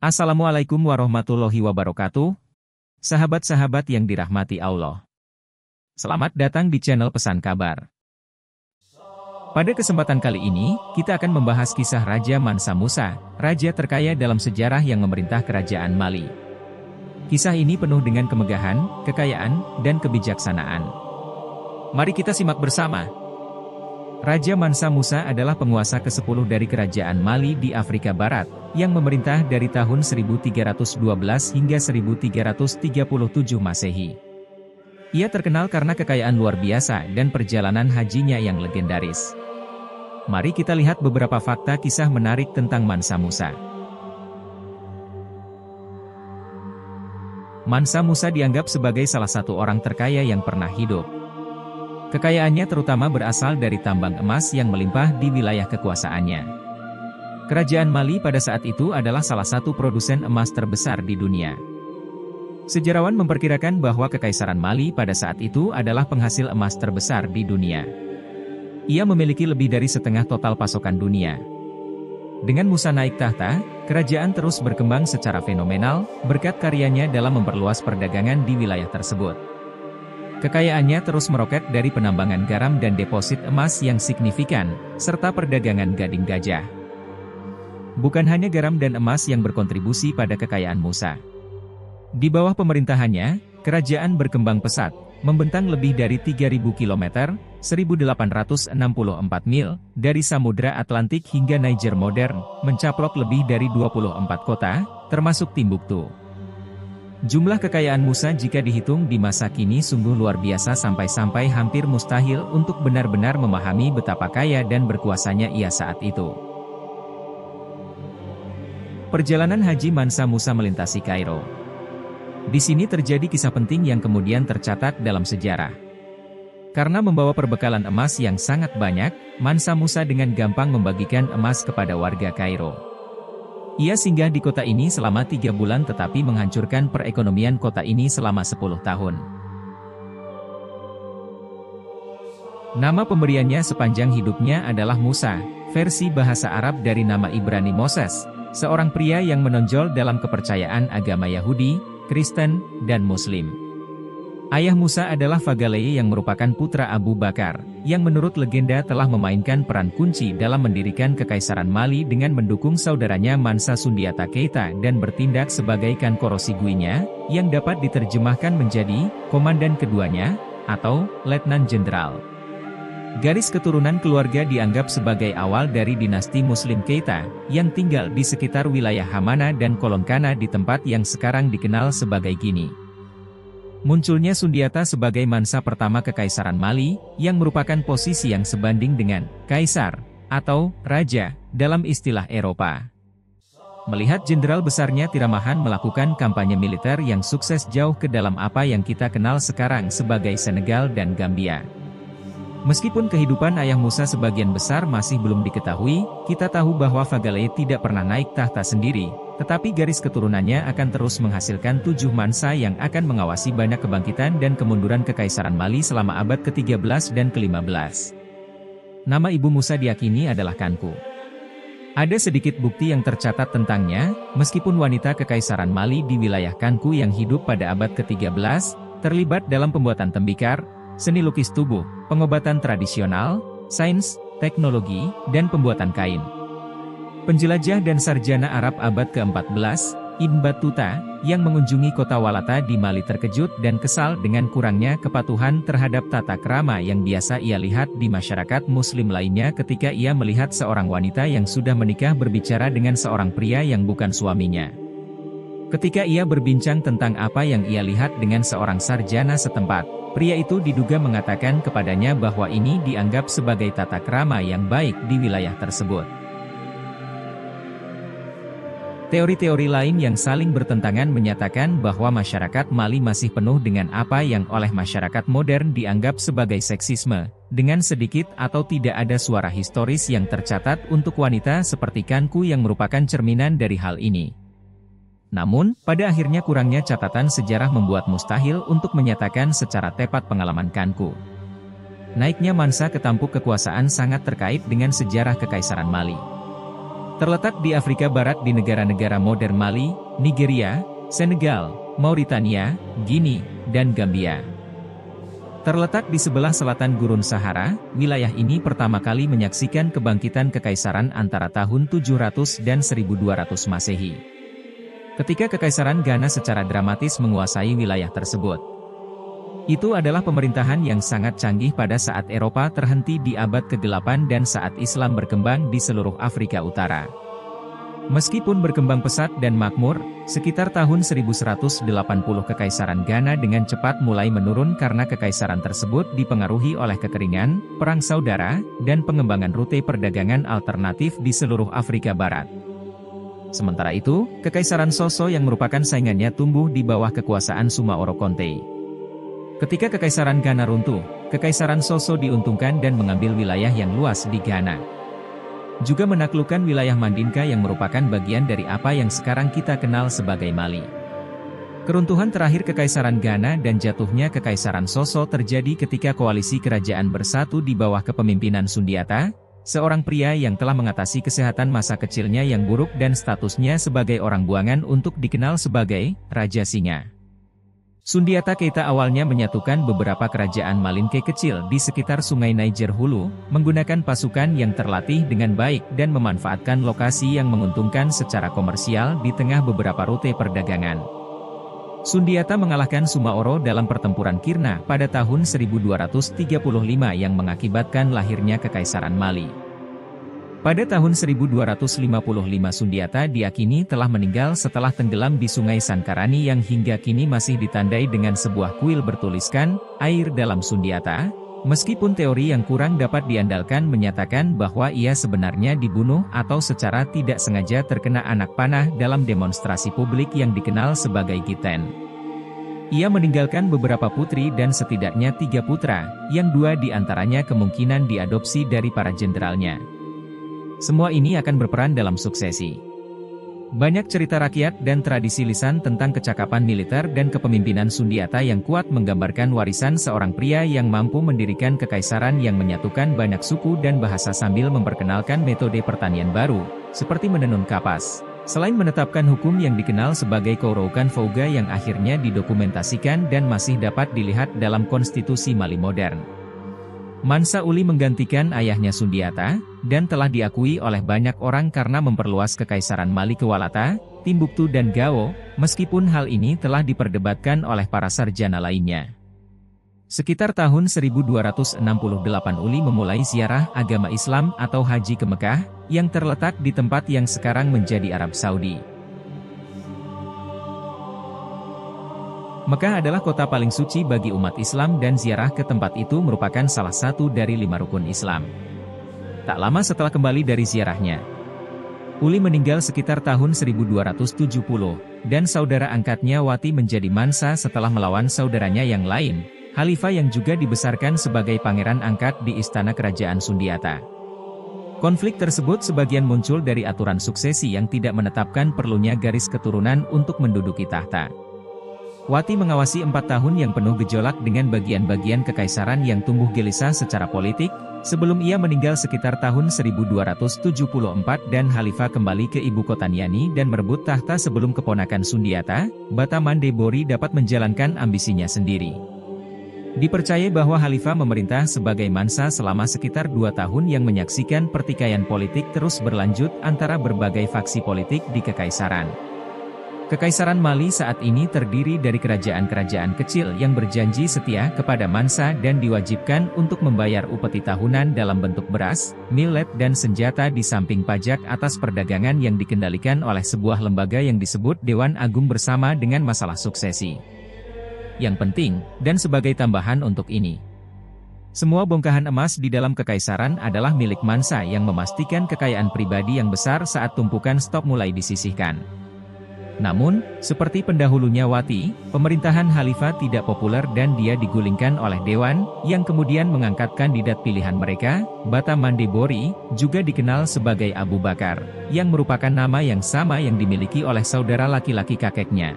Assalamualaikum warahmatullahi wabarakatuh. Sahabat-sahabat yang dirahmati Allah. Selamat datang di channel Pesan Kabar. Pada kesempatan kali ini, kita akan membahas kisah Raja Mansa Musa, raja terkaya dalam sejarah yang memerintah kerajaan Mali. Kisah ini penuh dengan kemegahan, kekayaan, dan kebijaksanaan. Mari kita simak bersama. Raja Mansa Musa adalah penguasa ke-10 dari kerajaan Mali di Afrika Barat, yang memerintah dari tahun 1312 hingga 1337 Masehi. Ia terkenal karena kekayaan luar biasa dan perjalanan hajinya yang legendaris. Mari kita lihat beberapa fakta kisah menarik tentang Mansa Musa. Mansa Musa dianggap sebagai salah satu orang terkaya yang pernah hidup. Kekayaannya terutama berasal dari tambang emas yang melimpah di wilayah kekuasaannya. Kerajaan Mali pada saat itu adalah salah satu produsen emas terbesar di dunia. Sejarawan memperkirakan bahwa Kekaisaran Mali pada saat itu adalah penghasil emas terbesar di dunia. Ia memiliki lebih dari setengah total pasokan dunia. Dengan Musa naik tahta, kerajaan terus berkembang secara fenomenal, berkat karyanya dalam memperluas perdagangan di wilayah tersebut. Kekayaannya terus meroket dari penambangan garam dan deposit emas yang signifikan, serta perdagangan gading gajah. Bukan hanya garam dan emas yang berkontribusi pada kekayaan Musa. Di bawah pemerintahannya, kerajaan berkembang pesat, membentang lebih dari 3.000 km, 1.864 mil, dari Samudra Atlantik hingga Niger modern, mencaplok lebih dari 24 kota, termasuk Timbuktu. Jumlah kekayaan Musa jika dihitung di masa kini sungguh luar biasa sampai-sampai hampir mustahil untuk benar-benar memahami betapa kaya dan berkuasanya ia saat itu. Perjalanan Haji Mansa Musa melintasi Kairo. Di sini terjadi kisah penting yang kemudian tercatat dalam sejarah. Karena membawa perbekalan emas yang sangat banyak, Mansa Musa dengan gampang membagikan emas kepada warga Kairo. Ia singgah di kota ini selama 3 bulan tetapi menghancurkan perekonomian kota ini selama 10 tahun. Nama pemberiannya sepanjang hidupnya adalah Musa, versi bahasa Arab dari nama Ibrani Moses, seorang pria yang menonjol dalam kepercayaan agama Yahudi, Kristen, dan Muslim. Ayah Musa adalah Fagaleye yang merupakan putra Abu Bakar, yang menurut legenda telah memainkan peran kunci dalam mendirikan Kekaisaran Mali dengan mendukung saudaranya Mansa Sundiata Keita dan bertindak sebagai Kankoro Siguinya, yang dapat diterjemahkan menjadi komandan keduanya, atau letnan jenderal. Garis keturunan keluarga dianggap sebagai awal dari dinasti Muslim Keita, yang tinggal di sekitar wilayah Hamana dan Kolonkana di tempat yang sekarang dikenal sebagai Gini. Munculnya Sundiata sebagai mansa pertama Kekaisaran Mali, yang merupakan posisi yang sebanding dengan kaisar, atau raja, dalam istilah Eropa. Melihat jenderal besarnya Tiramahan melakukan kampanye militer yang sukses jauh ke dalam apa yang kita kenal sekarang sebagai Senegal dan Gambia. Meskipun kehidupan ayah Musa sebagian besar masih belum diketahui, kita tahu bahwa Fagaleye tidak pernah naik tahta sendiri, tetapi garis keturunannya akan terus menghasilkan 7 mansa yang akan mengawasi banyak kebangkitan dan kemunduran Kekaisaran Mali selama abad ke-13 dan ke-15. Nama ibu Musa diyakini adalah Kanku. Ada sedikit bukti yang tercatat tentangnya, meskipun wanita Kekaisaran Mali di wilayah Kanku yang hidup pada abad ke-13, terlibat dalam pembuatan tembikar, seni lukis tubuh, pengobatan tradisional, sains, teknologi, dan pembuatan kain. Penjelajah dan sarjana Arab abad ke-14, Ibn Battuta, yang mengunjungi kota Walata di Mali terkejut dan kesal dengan kurangnya kepatuhan terhadap tata krama yang biasa ia lihat di masyarakat Muslim lainnya ketika ia melihat seorang wanita yang sudah menikah berbicara dengan seorang pria yang bukan suaminya. Ketika ia berbincang tentang apa yang ia lihat dengan seorang sarjana setempat, pria itu diduga mengatakan kepadanya bahwa ini dianggap sebagai tata krama yang baik di wilayah tersebut. Teori-teori lain yang saling bertentangan menyatakan bahwa masyarakat Mali masih penuh dengan apa yang oleh masyarakat modern dianggap sebagai seksisme, dengan sedikit atau tidak ada suara historis yang tercatat untuk wanita seperti Kanku yang merupakan cerminan dari hal ini. Namun, pada akhirnya kurangnya catatan sejarah membuat mustahil untuk menyatakan secara tepat pengalaman Kanku. Naiknya Mansa ke tampuk kekuasaan sangat terkait dengan sejarah Kekaisaran Mali. Terletak di Afrika Barat di negara-negara modern Mali, Nigeria, Senegal, Mauritania, Guinea, dan Gambia. Terletak di sebelah selatan Gurun Sahara, wilayah ini pertama kali menyaksikan kebangkitan kekaisaran antara tahun 700 dan 1200 Masehi. Ketika Kekaisaran Ghana secara dramatis menguasai wilayah tersebut. Itu adalah pemerintahan yang sangat canggih pada saat Eropa terhenti di abad ke-8 dan saat Islam berkembang di seluruh Afrika Utara. Meskipun berkembang pesat dan makmur, sekitar tahun 1180 Kekaisaran Ghana dengan cepat mulai menurun karena kekaisaran tersebut dipengaruhi oleh kekeringan, perang saudara, dan pengembangan rute perdagangan alternatif di seluruh Afrika Barat. Sementara itu, Kekaisaran Soso yang merupakan saingannya tumbuh di bawah kekuasaan Sumaoro Conte. Ketika Kekaisaran Ghana runtuh, Kekaisaran Soso diuntungkan dan mengambil wilayah yang luas di Ghana. Juga menaklukkan wilayah Mandinka yang merupakan bagian dari apa yang sekarang kita kenal sebagai Mali. Keruntuhan terakhir Kekaisaran Ghana dan jatuhnya Kekaisaran Soso terjadi ketika koalisi kerajaan bersatu di bawah kepemimpinan Sundiata, seorang pria yang telah mengatasi kesehatan masa kecilnya yang buruk dan statusnya sebagai orang buangan untuk dikenal sebagai Raja Singa. Sundiata Keita awalnya menyatukan beberapa kerajaan Malinke kecil di sekitar Sungai Niger Hulu, menggunakan pasukan yang terlatih dengan baik dan memanfaatkan lokasi yang menguntungkan secara komersial di tengah beberapa rute perdagangan. Sundiata mengalahkan Sumaoro dalam pertempuran Kirna pada tahun 1235 yang mengakibatkan lahirnya Kekaisaran Mali. Pada tahun 1255 Sundiata diakini telah meninggal setelah tenggelam di Sungai Sankarani yang hingga kini masih ditandai dengan sebuah kuil bertuliskan, "Air dalam Sundiata", meskipun teori yang kurang dapat diandalkan menyatakan bahwa ia sebenarnya dibunuh atau secara tidak sengaja terkena anak panah dalam demonstrasi publik yang dikenal sebagai Giten. Ia meninggalkan beberapa putri dan setidaknya 3 putra, yang 2 diantaranya kemungkinan diadopsi dari para jenderalnya. Semua ini akan berperan dalam suksesi. Banyak cerita rakyat dan tradisi lisan tentang kecakapan militer dan kepemimpinan Sundiata yang kuat menggambarkan warisan seorang pria yang mampu mendirikan kekaisaran yang menyatukan banyak suku dan bahasa sambil memperkenalkan metode pertanian baru, seperti menenun kapas. Selain menetapkan hukum yang dikenal sebagai Kouroukan Fouga yang akhirnya didokumentasikan dan masih dapat dilihat dalam konstitusi Mali modern. Mansa Uli menggantikan ayahnya Sundiata, dan telah diakui oleh banyak orang karena memperluas Kekaisaran Mali ke Walata, Timbuktu dan Gao, meskipun hal ini telah diperdebatkan oleh para sarjana lainnya. Sekitar tahun 1268 Uli memulai ziarah agama Islam atau haji ke Mekah, yang terletak di tempat yang sekarang menjadi Arab Saudi. Mekah adalah kota paling suci bagi umat Islam dan ziarah ke tempat itu merupakan salah satu dari 5 rukun Islam. Tak lama setelah kembali dari ziarahnya, Uli meninggal sekitar tahun 1270, dan saudara angkatnya Wati menjadi mansa setelah melawan saudaranya yang lain, Khalifah yang juga dibesarkan sebagai pangeran angkat di istana kerajaan Sundiata. Konflik tersebut sebagian muncul dari aturan suksesi yang tidak menetapkan perlunya garis keturunan untuk menduduki tahta. Wati mengawasi 4 tahun yang penuh gejolak dengan bagian-bagian kekaisaran yang tumbuh gelisah secara politik, sebelum ia meninggal sekitar tahun 1274 dan Khalifah kembali ke ibu kota Niani dan merebut tahta sebelum keponakan Sundiata, Bata Mandebori dapat menjalankan ambisinya sendiri. Dipercaya bahwa Khalifah memerintah sebagai mansa selama sekitar 2 tahun yang menyaksikan pertikaian politik terus berlanjut antara berbagai faksi politik di kekaisaran. Kekaisaran Mali saat ini terdiri dari kerajaan-kerajaan kecil yang berjanji setia kepada mansa dan diwajibkan untuk membayar upeti tahunan dalam bentuk beras, millet dan senjata di samping pajak atas perdagangan yang dikendalikan oleh sebuah lembaga yang disebut Dewan Agung bersama dengan masalah suksesi. Yang penting, dan sebagai tambahan untuk ini, semua bongkahan emas di dalam kekaisaran adalah milik mansa yang memastikan kekayaan pribadi yang besar saat tumpukan stok mulai disisihkan. Namun, seperti pendahulunya Wati, pemerintahan Khalifah tidak populer dan dia digulingkan oleh Dewan, yang kemudian mengangkat kandidat pilihan mereka, Bata Mandebori, juga dikenal sebagai Abu Bakar, yang merupakan nama yang sama yang dimiliki oleh saudara laki-laki kakeknya.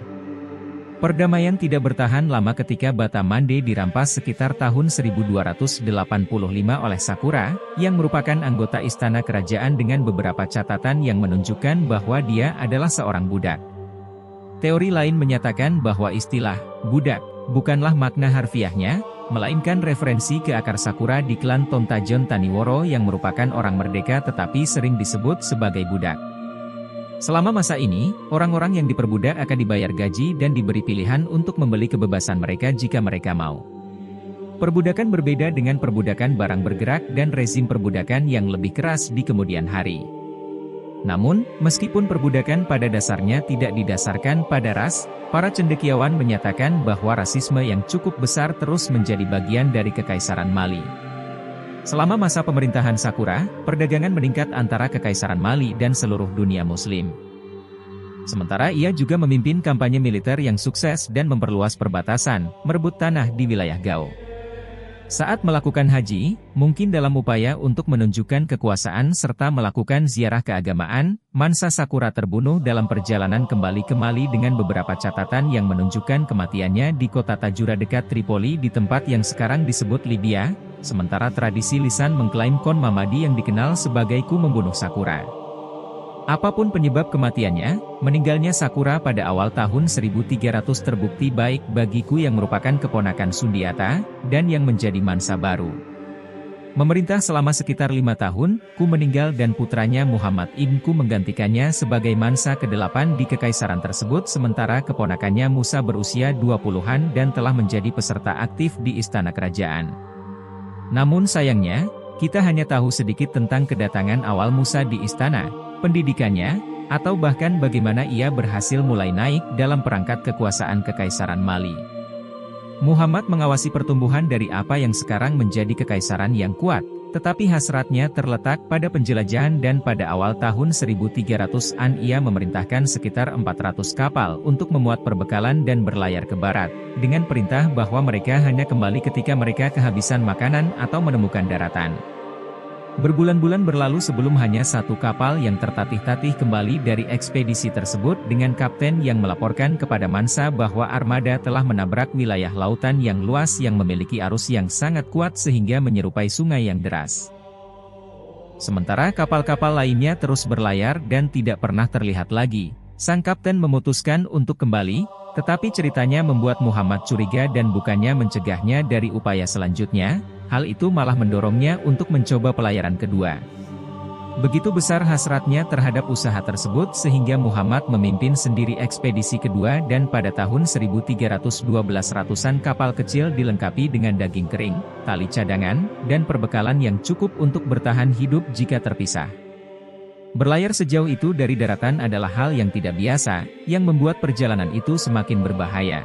Perdamaian tidak bertahan lama ketika Batamande dirampas sekitar tahun 1285 oleh Sakura, yang merupakan anggota istana kerajaan dengan beberapa catatan yang menunjukkan bahwa dia adalah seorang budak. Teori lain menyatakan bahwa istilah budak bukanlah makna harfiahnya, melainkan referensi ke akar Sakura di klan Tontajon Taniworo yang merupakan orang merdeka tetapi sering disebut sebagai budak. Selama masa ini, orang-orang yang diperbudak akan dibayar gaji dan diberi pilihan untuk membeli kebebasan mereka jika mereka mau. Perbudakan berbeda dengan perbudakan barang bergerak dan rezim perbudakan yang lebih keras di kemudian hari. Namun, meskipun perbudakan pada dasarnya tidak didasarkan pada ras, para cendekiawan menyatakan bahwa rasisme yang cukup besar terus menjadi bagian dari Kekaisaran Mali. Selama masa pemerintahan Sakura, perdagangan meningkat antara Kekaisaran Mali dan seluruh dunia Muslim. Sementara ia juga memimpin kampanye militer yang sukses dan memperluas perbatasan, merebut tanah di wilayah Gao. Saat melakukan haji, mungkin dalam upaya untuk menunjukkan kekuasaan serta melakukan ziarah keagamaan, Mansa Sakura terbunuh dalam perjalanan kembali ke Mali dengan beberapa catatan yang menunjukkan kematiannya di kota Tajura dekat Tripoli di tempat yang sekarang disebut Libya, sementara tradisi lisan mengklaim Kon Mamadi yang dikenal sebagai Ku membunuh Sakura. Apapun penyebab kematiannya, meninggalnya Sakura pada awal tahun 1300 terbukti baik bagi Ku yang merupakan keponakan Sundiata, dan yang menjadi Mansa baru. Memerintah selama sekitar 5 tahun, Ku meninggal dan putranya Muhammad Ibn Ku menggantikannya sebagai Mansa ke-8 di kekaisaran tersebut sementara keponakannya Musa berusia 20-an dan telah menjadi peserta aktif di istana kerajaan. Namun sayangnya, kita hanya tahu sedikit tentang kedatangan awal Musa di istana, pendidikannya, atau bahkan bagaimana ia berhasil mulai naik dalam perangkat kekuasaan Kekaisaran Mali. Muhammad mengawasi pertumbuhan dari apa yang sekarang menjadi kekaisaran yang kuat, tetapi hasratnya terletak pada penjelajahan dan pada awal tahun 1300-an ia memerintahkan sekitar 400 kapal untuk memuat perbekalan dan berlayar ke barat, dengan perintah bahwa mereka hanya kembali ketika mereka kehabisan makanan atau menemukan daratan. Berbulan-bulan berlalu sebelum hanya satu kapal yang tertatih-tatih kembali dari ekspedisi tersebut dengan kapten yang melaporkan kepada Mansa bahwa armada telah menabrak wilayah lautan yang luas yang memiliki arus yang sangat kuat sehingga menyerupai sungai yang deras. Sementara kapal-kapal lainnya terus berlayar dan tidak pernah terlihat lagi, sang kapten memutuskan untuk kembali, tetapi ceritanya membuat Muhammad curiga dan bukannya mencegahnya dari upaya selanjutnya, hal itu malah mendorongnya untuk mencoba pelayaran kedua. Begitu besar hasratnya terhadap usaha tersebut sehingga Muhammad memimpin sendiri ekspedisi kedua dan pada tahun 1312 ratusan kapal kecil dilengkapi dengan daging kering, tali cadangan, dan perbekalan yang cukup untuk bertahan hidup jika terpisah. Berlayar sejauh itu dari daratan adalah hal yang tidak biasa, yang membuat perjalanan itu semakin berbahaya.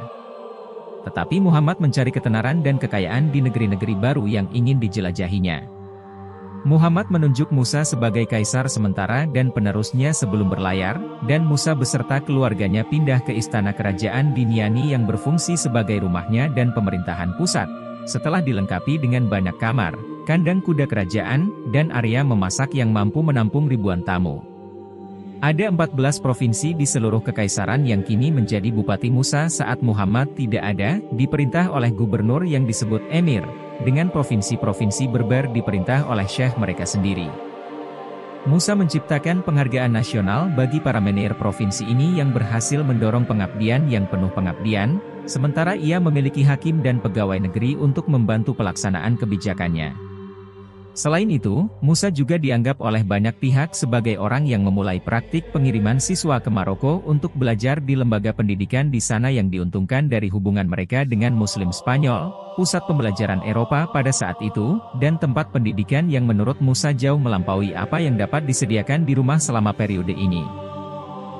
Tetapi Muhammad mencari ketenaran dan kekayaan di negeri-negeri baru yang ingin dijelajahinya. Muhammad menunjuk Musa sebagai kaisar sementara dan penerusnya sebelum berlayar, dan Musa beserta keluarganya pindah ke istana kerajaan di Niani yang berfungsi sebagai rumahnya dan pemerintahan pusat, setelah dilengkapi dengan banyak kamar, kandang kuda kerajaan, dan area memasak yang mampu menampung ribuan tamu. Ada 14 provinsi di seluruh kekaisaran yang kini menjadi Bupati Musa saat Muhammad tidak ada, diperintah oleh gubernur yang disebut Emir, dengan provinsi-provinsi Berber diperintah oleh syekh mereka sendiri. Musa menciptakan penghargaan nasional bagi para menir provinsi ini yang berhasil mendorong pengabdian yang penuh pengabdian, sementara ia memiliki hakim dan pegawai negeri untuk membantu pelaksanaan kebijakannya. Selain itu, Musa juga dianggap oleh banyak pihak sebagai orang yang memulai praktik pengiriman siswa ke Maroko untuk belajar di lembaga pendidikan di sana yang diuntungkan dari hubungan mereka dengan Muslim Spanyol, pusat pembelajaran Eropa pada saat itu, dan tempat pendidikan yang menurut Musa jauh melampaui apa yang dapat disediakan di rumah selama periode ini.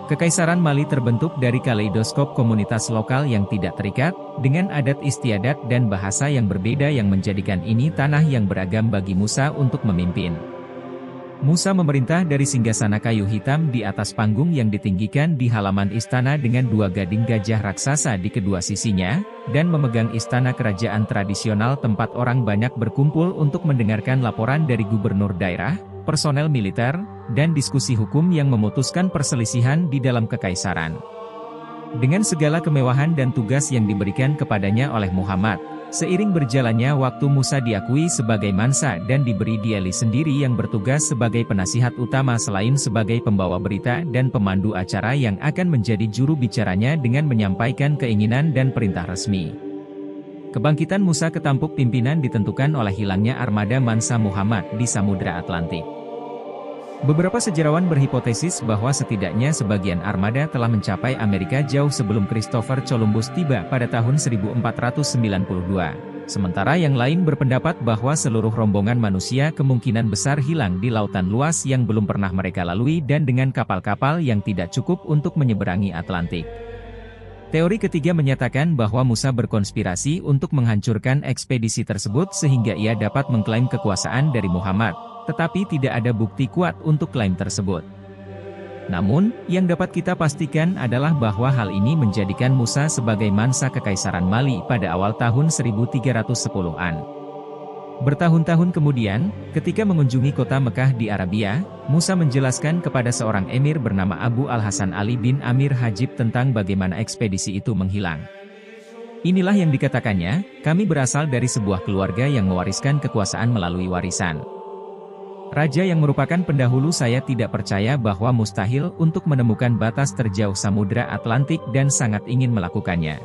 Kekaisaran Mali terbentuk dari kaleidoskop komunitas lokal yang tidak terikat, dengan adat istiadat dan bahasa yang berbeda yang menjadikan ini tanah yang beragam bagi Musa untuk memimpin. Musa memerintah dari singgasana kayu hitam di atas panggung yang ditinggikan di halaman istana dengan 2 gading gajah raksasa di kedua sisinya, dan memegang istana kerajaan tradisional tempat orang banyak berkumpul untuk mendengarkan laporan dari gubernur daerah, personel militer, dan diskusi hukum yang memutuskan perselisihan di dalam kekaisaran. Dengan segala kemewahan dan tugas yang diberikan kepadanya oleh Muhammad, seiring berjalannya waktu Musa diakui sebagai mansa dan diberi dialih sendiri yang bertugas sebagai penasihat utama selain sebagai pembawa berita dan pemandu acara yang akan menjadi juru bicaranya dengan menyampaikan keinginan dan perintah resmi. Kebangkitan Musa ke tampuk pimpinan ditentukan oleh hilangnya armada mansa Muhammad di Samudra Atlantik. Beberapa sejarawan berhipotesis bahwa setidaknya sebagian armada telah mencapai Amerika jauh sebelum Christopher Columbus tiba pada tahun 1492. Sementara yang lain berpendapat bahwa seluruh rombongan manusia kemungkinan besar hilang di lautan luas yang belum pernah mereka lalui dan dengan kapal-kapal yang tidak cukup untuk menyeberangi Atlantik. Teori ketiga menyatakan bahwa Musa berkonspirasi untuk menghancurkan ekspedisi tersebut sehingga ia dapat mengklaim kekuasaan dari Muhammad. Tetapi tidak ada bukti kuat untuk klaim tersebut. Namun, yang dapat kita pastikan adalah bahwa hal ini menjadikan Musa sebagai mansa Kekaisaran Mali pada awal tahun 1310-an. Bertahun-tahun kemudian, ketika mengunjungi kota Mekah di Arabia, Musa menjelaskan kepada seorang emir bernama Abu Al-Hasan Ali bin Amir Hajib tentang bagaimana ekspedisi itu menghilang. Inilah yang dikatakannya, kami berasal dari sebuah keluarga yang mewariskan kekuasaan melalui warisan. Raja yang merupakan pendahulu saya tidak percaya bahwa mustahil untuk menemukan batas terjauh Samudra Atlantik dan sangat ingin melakukannya.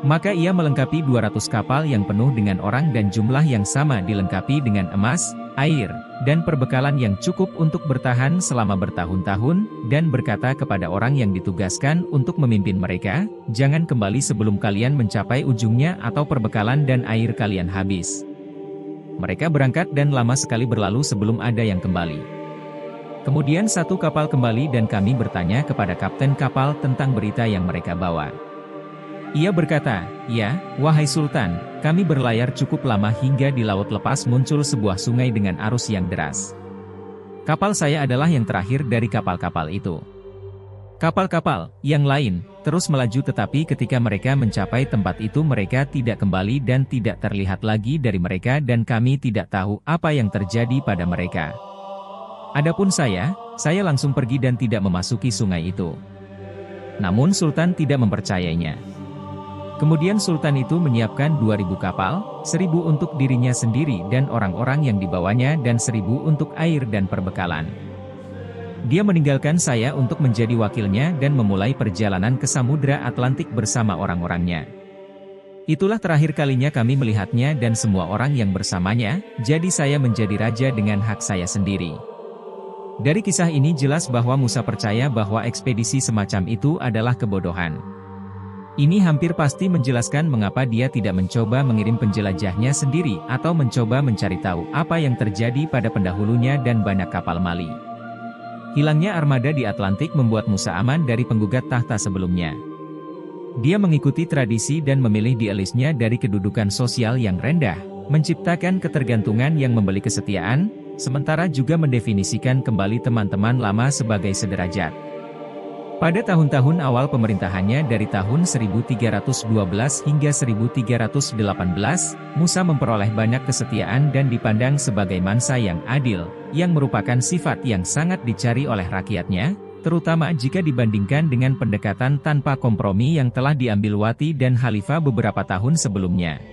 Maka ia melengkapi 200 kapal yang penuh dengan orang dan jumlah yang sama dilengkapi dengan emas, air, dan perbekalan yang cukup untuk bertahan selama bertahun-tahun, dan berkata kepada orang yang ditugaskan untuk memimpin mereka, jangan kembali sebelum kalian mencapai ujungnya atau perbekalan dan air kalian habis. Mereka berangkat dan lama sekali berlalu sebelum ada yang kembali. Kemudian satu kapal kembali dan kami bertanya kepada kapten kapal tentang berita yang mereka bawa. Ia berkata, ya, wahai Sultan, kami berlayar cukup lama hingga di laut lepas muncul sebuah sungai dengan arus yang deras. Kapal saya adalah yang terakhir dari kapal-kapal itu. Kapal-kapal yang lain terus melaju tetapi ketika mereka mencapai tempat itu mereka tidak kembali dan tidak terlihat lagi dari mereka dan kami tidak tahu apa yang terjadi pada mereka. Adapun saya langsung pergi dan tidak memasuki sungai itu. Namun Sultan tidak mempercayainya. Kemudian Sultan itu menyiapkan 2000 kapal, 1000 untuk dirinya sendiri dan orang-orang yang dibawanya dan 1000 untuk air dan perbekalan. Dia meninggalkan saya untuk menjadi wakilnya dan memulai perjalanan ke Samudra Atlantik bersama orang-orangnya. Itulah terakhir kalinya kami melihatnya dan semua orang yang bersamanya, jadi saya menjadi raja dengan hak saya sendiri. Dari kisah ini jelas bahwa Musa percaya bahwa ekspedisi semacam itu adalah kebodohan. Ini hampir pasti menjelaskan mengapa dia tidak mencoba mengirim penjelajahnya sendiri atau mencoba mencari tahu apa yang terjadi pada pendahulunya dan banyak kapal Mali. Hilangnya armada di Atlantik membuat Musa aman dari penggugat tahta sebelumnya. Dia mengikuti tradisi dan memilih dialisnya dari kedudukan sosial yang rendah, menciptakan ketergantungan yang membeli kesetiaan, sementara juga mendefinisikan kembali teman-teman lama sebagai sederajat. Pada tahun-tahun awal pemerintahannya dari tahun 1312 hingga 1318, Musa memperoleh banyak kesetiaan dan dipandang sebagai mansa yang adil, yang merupakan sifat yang sangat dicari oleh rakyatnya, terutama jika dibandingkan dengan pendekatan tanpa kompromi yang telah diambil Wati dan Khalifah beberapa tahun sebelumnya.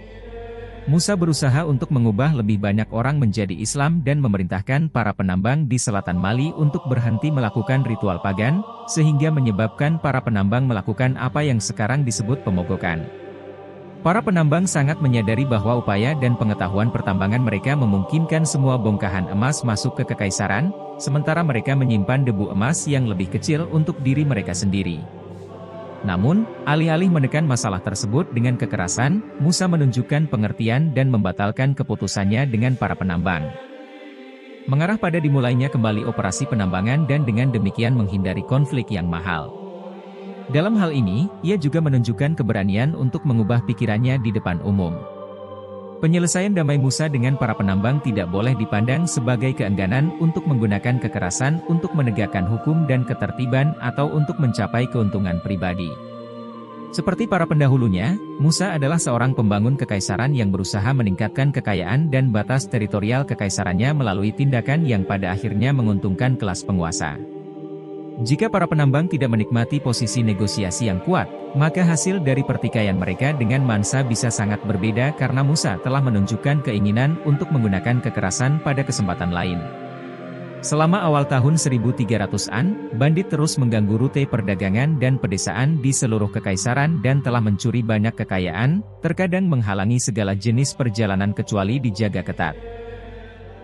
Musa berusaha untuk mengubah lebih banyak orang menjadi Islam dan memerintahkan para penambang di selatan Mali untuk berhenti melakukan ritual pagan, sehingga menyebabkan para penambang melakukan apa yang sekarang disebut pemogokan. Para penambang sangat menyadari bahwa upaya dan pengetahuan pertambangan mereka memungkinkan semua bongkahan emas masuk ke kekaisaran, sementara mereka menyimpan debu emas yang lebih kecil untuk diri mereka sendiri. Namun, alih-alih menekan masalah tersebut dengan kekerasan, Musa menunjukkan pengertian dan membatalkan keputusannya dengan para penambang. Mengarah pada dimulainya kembali operasi penambangan dan dengan demikian menghindari konflik yang mahal. Dalam hal ini, ia juga menunjukkan keberanian untuk mengubah pikirannya di depan umum. Penyelesaian damai Musa dengan para penambang tidak boleh dipandang sebagai keengganan untuk menggunakan kekerasan untuk menegakkan hukum dan ketertiban atau untuk mencapai keuntungan pribadi. Seperti para pendahulunya, Musa adalah seorang pembangun kekaisaran yang berusaha meningkatkan kekayaan dan batas teritorial kekaisarannya melalui tindakan yang pada akhirnya menguntungkan kelas penguasa. Jika para penambang tidak menikmati posisi negosiasi yang kuat, maka hasil dari pertikaian mereka dengan Mansa bisa sangat berbeda karena Musa telah menunjukkan keinginan untuk menggunakan kekerasan pada kesempatan lain. Selama awal tahun 1300-an, bandit terus mengganggu rute perdagangan dan pedesaan di seluruh kekaisaran dan telah mencuri banyak kekayaan, terkadang menghalangi segala jenis perjalanan kecuali dijaga ketat.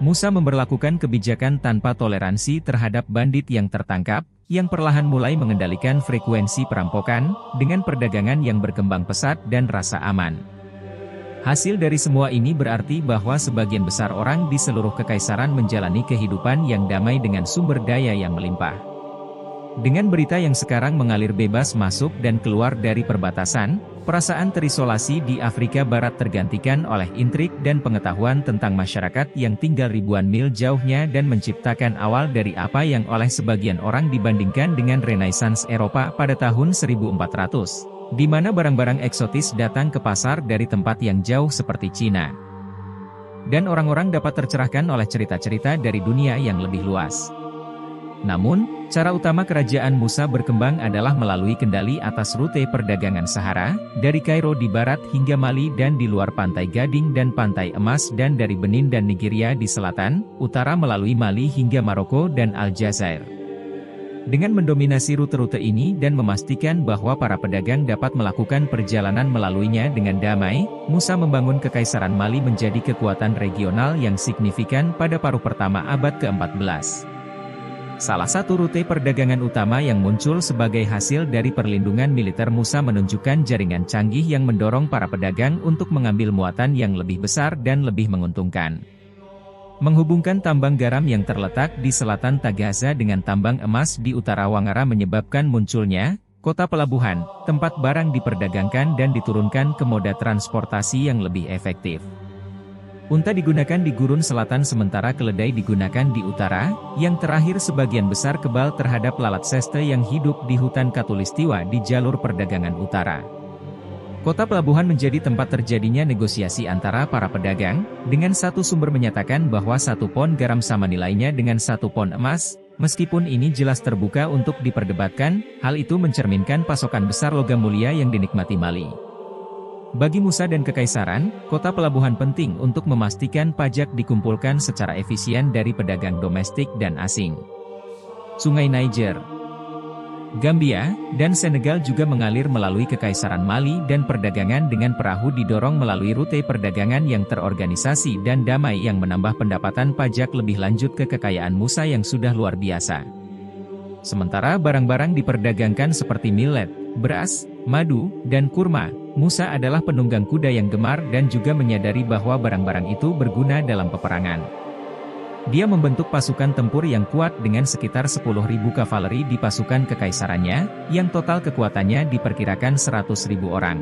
Musa memberlakukan kebijakan tanpa toleransi terhadap bandit yang tertangkap, yang perlahan mulai mengendalikan frekuensi perampokan, dengan perdagangan yang berkembang pesat dan rasa aman. Hasil dari semua ini berarti bahwa sebagian besar orang di seluruh kekaisaran menjalani kehidupan yang damai dengan sumber daya yang melimpah. Dengan berita yang sekarang mengalir bebas masuk dan keluar dari perbatasan, perasaan terisolasi di Afrika Barat tergantikan oleh intrik dan pengetahuan tentang masyarakat yang tinggal ribuan mil jauhnya dan menciptakan awal dari apa yang oleh sebagian orang dibandingkan dengan Renaissance Eropa pada tahun 1400, di mana barang-barang eksotis datang ke pasar dari tempat yang jauh seperti Cina. Dan orang-orang dapat tercerahkan oleh cerita-cerita dari dunia yang lebih luas. Namun, cara utama kerajaan Musa berkembang adalah melalui kendali atas rute perdagangan Sahara, dari Kairo di barat hingga Mali dan di luar pantai Gading dan pantai Emas dan dari Benin dan Nigeria di selatan, utara melalui Mali hingga Maroko dan Aljazair. Dengan mendominasi rute-rute ini dan memastikan bahwa para pedagang dapat melakukan perjalanan melaluinya dengan damai, Musa membangun Kekaisaran Mali menjadi kekuatan regional yang signifikan pada paruh pertama abad ke-14. Salah satu rute perdagangan utama yang muncul sebagai hasil dari perlindungan militer Musa menunjukkan jaringan canggih yang mendorong para pedagang untuk mengambil muatan yang lebih besar dan lebih menguntungkan. Menghubungkan tambang garam yang terletak di selatan Tagaza dengan tambang emas di utara Wangara menyebabkan munculnya kota pelabuhan, tempat barang diperdagangkan dan diturunkan ke moda transportasi yang lebih efektif. Unta digunakan di gurun selatan sementara keledai digunakan di utara, yang terakhir sebagian besar kebal terhadap lalat seste yang hidup di hutan Katulistiwa di jalur perdagangan utara. Kota pelabuhan menjadi tempat terjadinya negosiasi antara para pedagang, dengan satu sumber menyatakan bahwa 1 pon garam sama nilainya dengan 1 pon emas, meskipun ini jelas terbuka untuk diperdebatkan, hal itu mencerminkan pasokan besar logam mulia yang dinikmati Mali. Bagi Musa dan Kekaisaran, kota pelabuhan penting untuk memastikan pajak dikumpulkan secara efisien dari pedagang domestik dan asing. Sungai Niger, Gambia, dan Senegal juga mengalir melalui Kekaisaran Mali dan perdagangan dengan perahu didorong melalui rute perdagangan yang terorganisasi dan damai yang menambah pendapatan pajak lebih lanjut ke kekayaan Musa yang sudah luar biasa. Sementara barang-barang diperdagangkan seperti millet, beras, madu, dan kurma, Musa adalah penunggang kuda yang gemar dan juga menyadari bahwa barang-barang itu berguna dalam peperangan. Dia membentuk pasukan tempur yang kuat dengan sekitar 10.000 kavaleri di pasukan kekaisarannya, yang total kekuatannya diperkirakan 100.000 orang.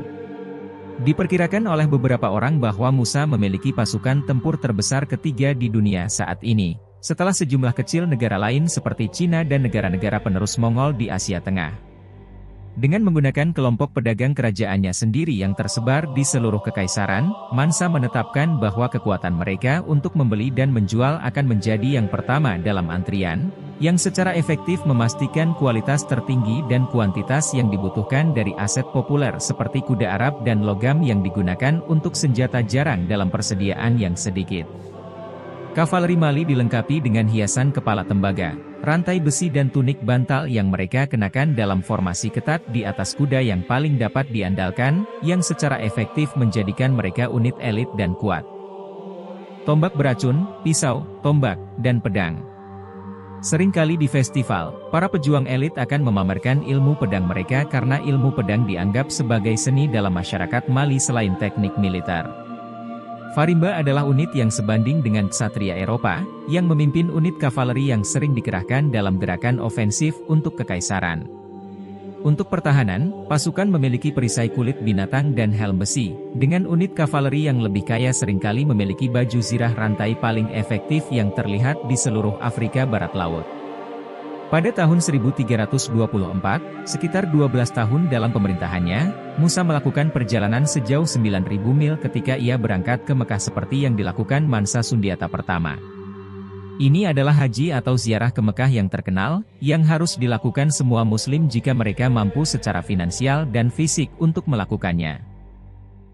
Diperkirakan oleh beberapa orang bahwa Musa memiliki pasukan tempur terbesar ketiga di dunia saat ini, setelah sejumlah kecil negara lain seperti Cina dan negara-negara penerus Mongol di Asia Tengah. Dengan menggunakan kelompok pedagang kerajaannya sendiri yang tersebar di seluruh kekaisaran, Mansa menetapkan bahwa kekuatan mereka untuk membeli dan menjual akan menjadi yang pertama dalam antrian, yang secara efektif memastikan kualitas tertinggi dan kuantitas yang dibutuhkan dari aset populer seperti kuda Arab dan logam yang digunakan untuk senjata jarang dalam persediaan yang sedikit. Kavaleri Mali dilengkapi dengan hiasan kepala tembaga, rantai besi dan tunik bantal yang mereka kenakan dalam formasi ketat di atas kuda yang paling dapat diandalkan, yang secara efektif menjadikan mereka unit elit dan kuat. Tombak beracun, pisau, tombak, dan pedang. Seringkali di festival, para pejuang elit akan memamerkan ilmu pedang mereka karena ilmu pedang dianggap sebagai seni dalam masyarakat Mali selain teknik militer. Farimba adalah unit yang sebanding dengan ksatria Eropa, yang memimpin unit kavaleri yang sering dikerahkan dalam gerakan ofensif untuk kekaisaran. Untuk pertahanan, pasukan memiliki perisai kulit binatang dan helm besi, dengan unit kavaleri yang lebih kaya seringkali memiliki baju zirah rantai paling efektif yang terlihat di seluruh Afrika Barat Laut. Pada tahun 1324, sekitar 12 tahun dalam pemerintahannya, Musa melakukan perjalanan sejauh 9.000 mil ketika ia berangkat ke Mekah seperti yang dilakukan Mansa Sundiata pertama. Ini adalah haji atau ziarah ke Mekah yang terkenal, yang harus dilakukan semua muslim jika mereka mampu secara finansial dan fisik untuk melakukannya.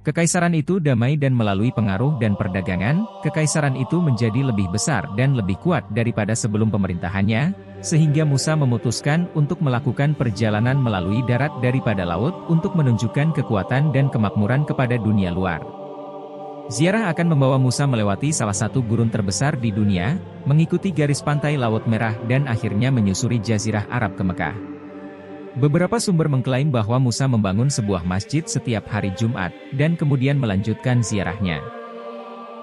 Kekaisaran itu damai dan melalui pengaruh dan perdagangan, kekaisaran itu menjadi lebih besar dan lebih kuat daripada sebelum pemerintahannya, sehingga Musa memutuskan untuk melakukan perjalanan melalui darat daripada laut untuk menunjukkan kekuatan dan kemakmuran kepada dunia luar. Ziarah akan membawa Musa melewati salah satu gurun terbesar di dunia, mengikuti garis pantai Laut Merah dan akhirnya menyusuri Jazirah Arab ke Mekah. Beberapa sumber mengklaim bahwa Musa membangun sebuah masjid setiap hari Jumat, dan kemudian melanjutkan ziarahnya.